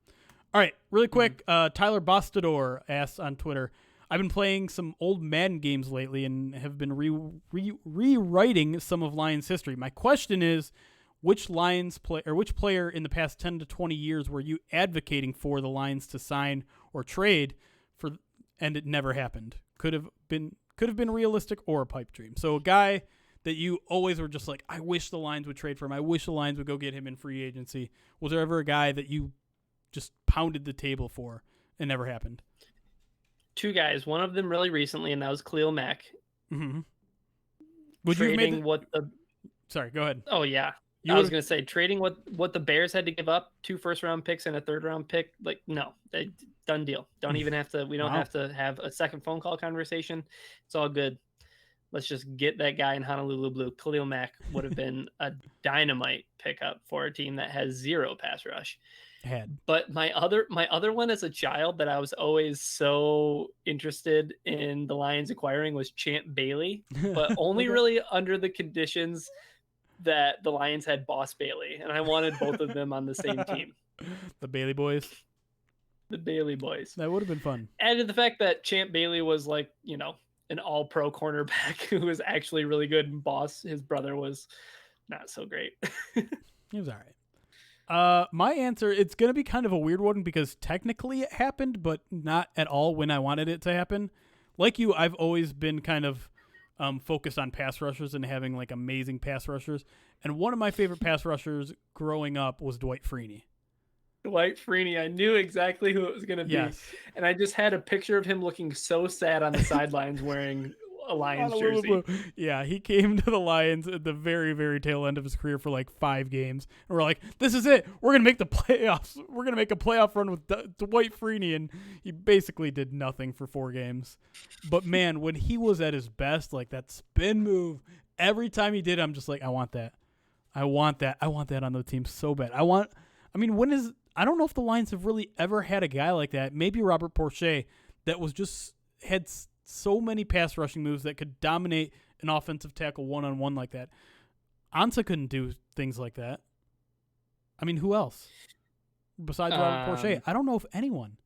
Speaker 1: All right, really quick. Tyler Bostador asks on Twitter, I've been playing some old Madden games lately and have been rewriting some of Lions history. My question is, which player in the past 10 to 20 years were you advocating for the Lions to sign or trade for, and it never happened? Could have been realistic or a pipe dream. So a guy that you always were just like, I wish the Lions would trade for him. I wish the Lions would go get him in free agency. Was there ever a guy that you just pounded the table for and never happened?
Speaker 2: Two guys. One of them really recently, and that was Khalil Mack.
Speaker 1: Mm-hmm. Would you have made Sorry, go ahead.
Speaker 2: Oh yeah. I was going to say trading what the Bears had to give up, 2 first-round picks and a third-round pick. Like, no, done deal. Don't even have to. We don't have to have a second phone call conversation. It's all good. Let's just get that guy in Honolulu Blue. Khalil Mack would have been a dynamite pickup for a team that has 0 pass rush. But my other one as a child that I was always so interested in the Lions acquiring was Champ Bailey, but only really under the conditions that the Lions had Boss Bailey, and I wanted both of them on the same team.
Speaker 1: The Bailey boys.
Speaker 2: The Bailey boys.
Speaker 1: That would have been fun.
Speaker 2: Added the fact that Champ Bailey was like, an all-pro cornerback who was actually really good, and Boss, his brother, was not so great.
Speaker 1: He was all right. My answer, it's going to be kind of a weird one because technically it happened, but not at all when I wanted it to happen. Like you, I've always been kind of focused on pass rushers and having like amazing pass rushers. And one of my favorite pass rushers growing up was Dwight Freeney.
Speaker 2: Dwight Freeney. I knew exactly who it was going to be. Yes. And I just had a picture of him looking so sad on the sidelines wearing a Lions jersey.
Speaker 1: Yeah, he came to the Lions at the very, very tail end of his career for like 5 games. And we're like, this is it. We're going to make the playoffs. We're going to make a playoff run with Dwight Freeney. And he basically did nothing for 4 games. But man, when he was at his best, like that spin move, every time he did, I'm just like, I want that. I want that on the team so bad. I don't know if the Lions have really ever had a guy like that. Maybe Robert Porcher that was just had so many pass rushing moves that could dominate an offensive tackle one-on-one like that. Ansah couldn't do things like that. I mean, who else besides Robert Porcher? I don't know if anyone.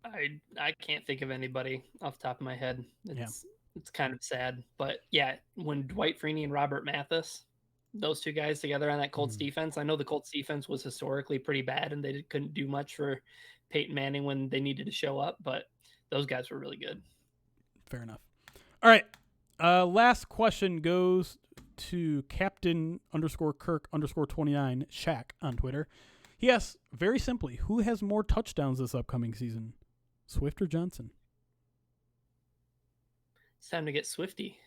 Speaker 2: I can't think of anybody off the top of my head. It's kind of sad, but yeah, when Dwight Freeney and Robert Mathis, those 2 guys together on that Colts defense. I know the Colts defense was historically pretty bad and they couldn't do much for Peyton Manning when they needed to show up, but those guys were really good.
Speaker 1: Fair enough. All right. Last question goes to Captain_Kirk_29 Shaq on Twitter. He asks, very simply, who has more touchdowns this upcoming season? Swift or Johnson?
Speaker 2: It's time to get Swifty.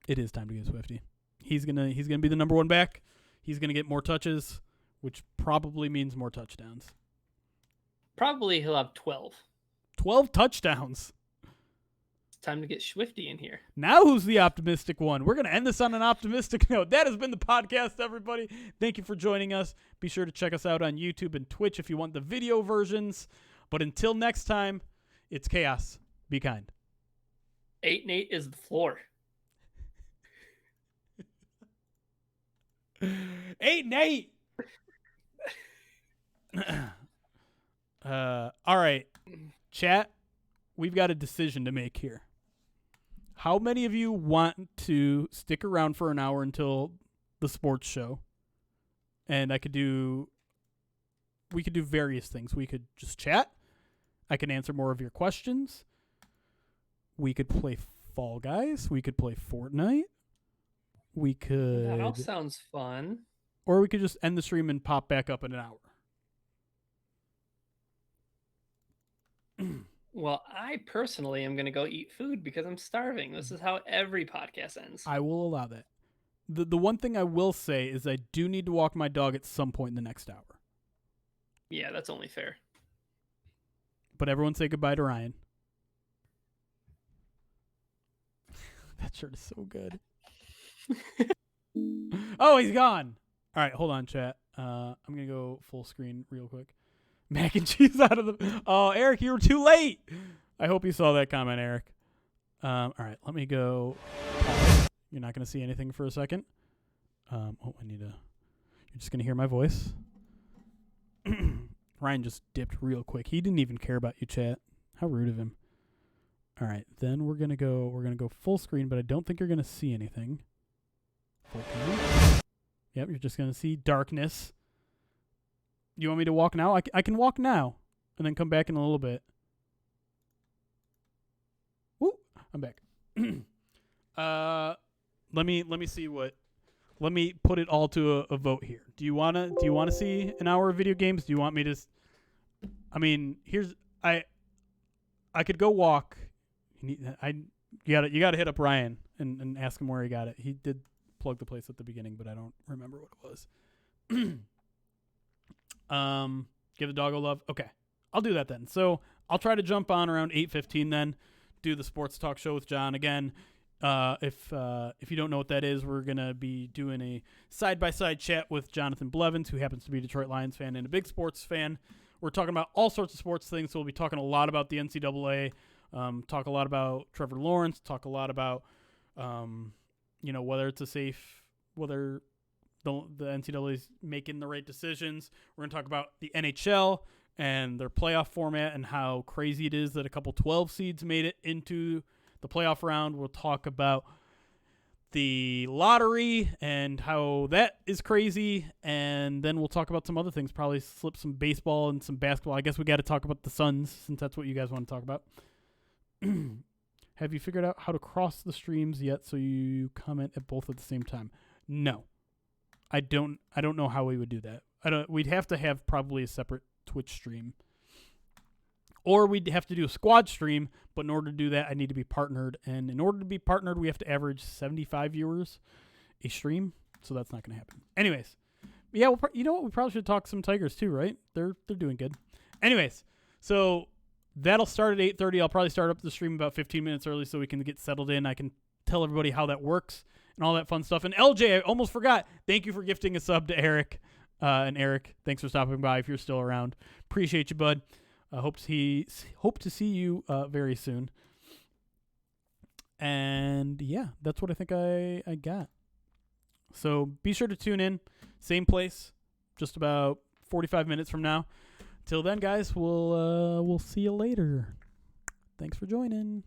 Speaker 1: It is time to get Swifty. He's gonna be the number 1 back. He's gonna get more touches, which probably means more touchdowns.
Speaker 2: Probably he'll have 12.
Speaker 1: 12 touchdowns.
Speaker 2: It's time to get Swifty in here.
Speaker 1: Now who's the optimistic one? We're gonna end this on an optimistic note. That has been the podcast, everybody. Thank you for joining us. Be sure to check us out on YouTube and Twitch if you want the video versions. But until next time, it's chaos. Be kind.
Speaker 2: 8-8 is the floor.
Speaker 1: 8-8. All right, chat. We've got a decision to make here. How many of you want to stick around for an hour until the sports show? And we could do various things. We could just chat. I can answer more of your questions. We could play Fall Guys. We could play Fortnite. We could...
Speaker 2: That all sounds fun.
Speaker 1: Or we could just end the stream and pop back up in an hour.
Speaker 2: Well, I personally am going to go eat food because I'm starving. This is how every podcast ends.
Speaker 1: I will allow that. The one thing I will say is I do need to walk my dog at some point in the next hour.
Speaker 2: Yeah, that's only fair.
Speaker 1: But everyone say goodbye to Ryan. That shirt is so good. Oh, he's gone. All right, hold on, chat. I'm going to go full screen real quick. Mac and cheese out of the... Oh, Eric, you were too late. I hope you saw that comment, Eric. All right, let me go. You're not going to see anything for a second. I need to... You're just going to hear my voice. Ryan just dipped real quick. He didn't even care about you, chat. How rude of him. All right, then we're going to go full screen, but I don't think you're going to see anything. Full screen. Yep, you're just going to see darkness. You want me to walk now? I can walk now and then come back in a little bit. Woo, I'm back. Let me see what. Let me put it all to a vote here. Do you wanna see an hour of video games? Do you want me to? I mean, I could go walk. You gotta hit up Ryan and ask him where he got it. He did plug the place at the beginning, but I don't remember what it was. Give the doggo love. Okay, I'll do that then. So I'll try to jump on around 8:15 then. Do the sports talk show with John again. If you don't know what that is, we're gonna be doing a side-by-side chat with Jonathan Blevins, who happens to be a Detroit Lions fan and a big sports fan. We're talking about all sorts of sports things, so we'll be talking a lot about the NCAA, talk a lot about Trevor Lawrence, talk a lot about, whether it's whether the NCAA is making the right decisions. We're gonna talk about the NHL and their playoff format and how crazy it is that a couple 12 seeds made it into the playoff round. We'll talk about the lottery and how that is crazy, and then we'll talk about some other things, probably slip some baseball and some basketball. I guess we got to talk about the Suns since that's what you guys want to talk about. Have you figured out how to cross the streams yet so you comment at both at the same time? No. I don't know how we would do that. We'd have to have probably a separate Twitch stream. Or we'd have to do a squad stream, but in order to do that, I need to be partnered. And in order to be partnered, we have to average 75 viewers a stream. So that's not going to happen. Anyways, yeah, you know what? We probably should talk some Tigers too, right? They're doing good. Anyways, so that'll start at 8:30. I'll probably start up the stream about 15 minutes early so we can get settled in. I can tell everybody how that works and all that fun stuff. And LJ, I almost forgot. Thank you for gifting a sub to Eric. And Eric, thanks for stopping by if you're still around. Appreciate you, bud. Hope to see you very soon. And yeah, that's what I think I got. So be sure to tune in. Same place, just about 45 minutes from now. Till then, guys, we'll see you later. Thanks for joining.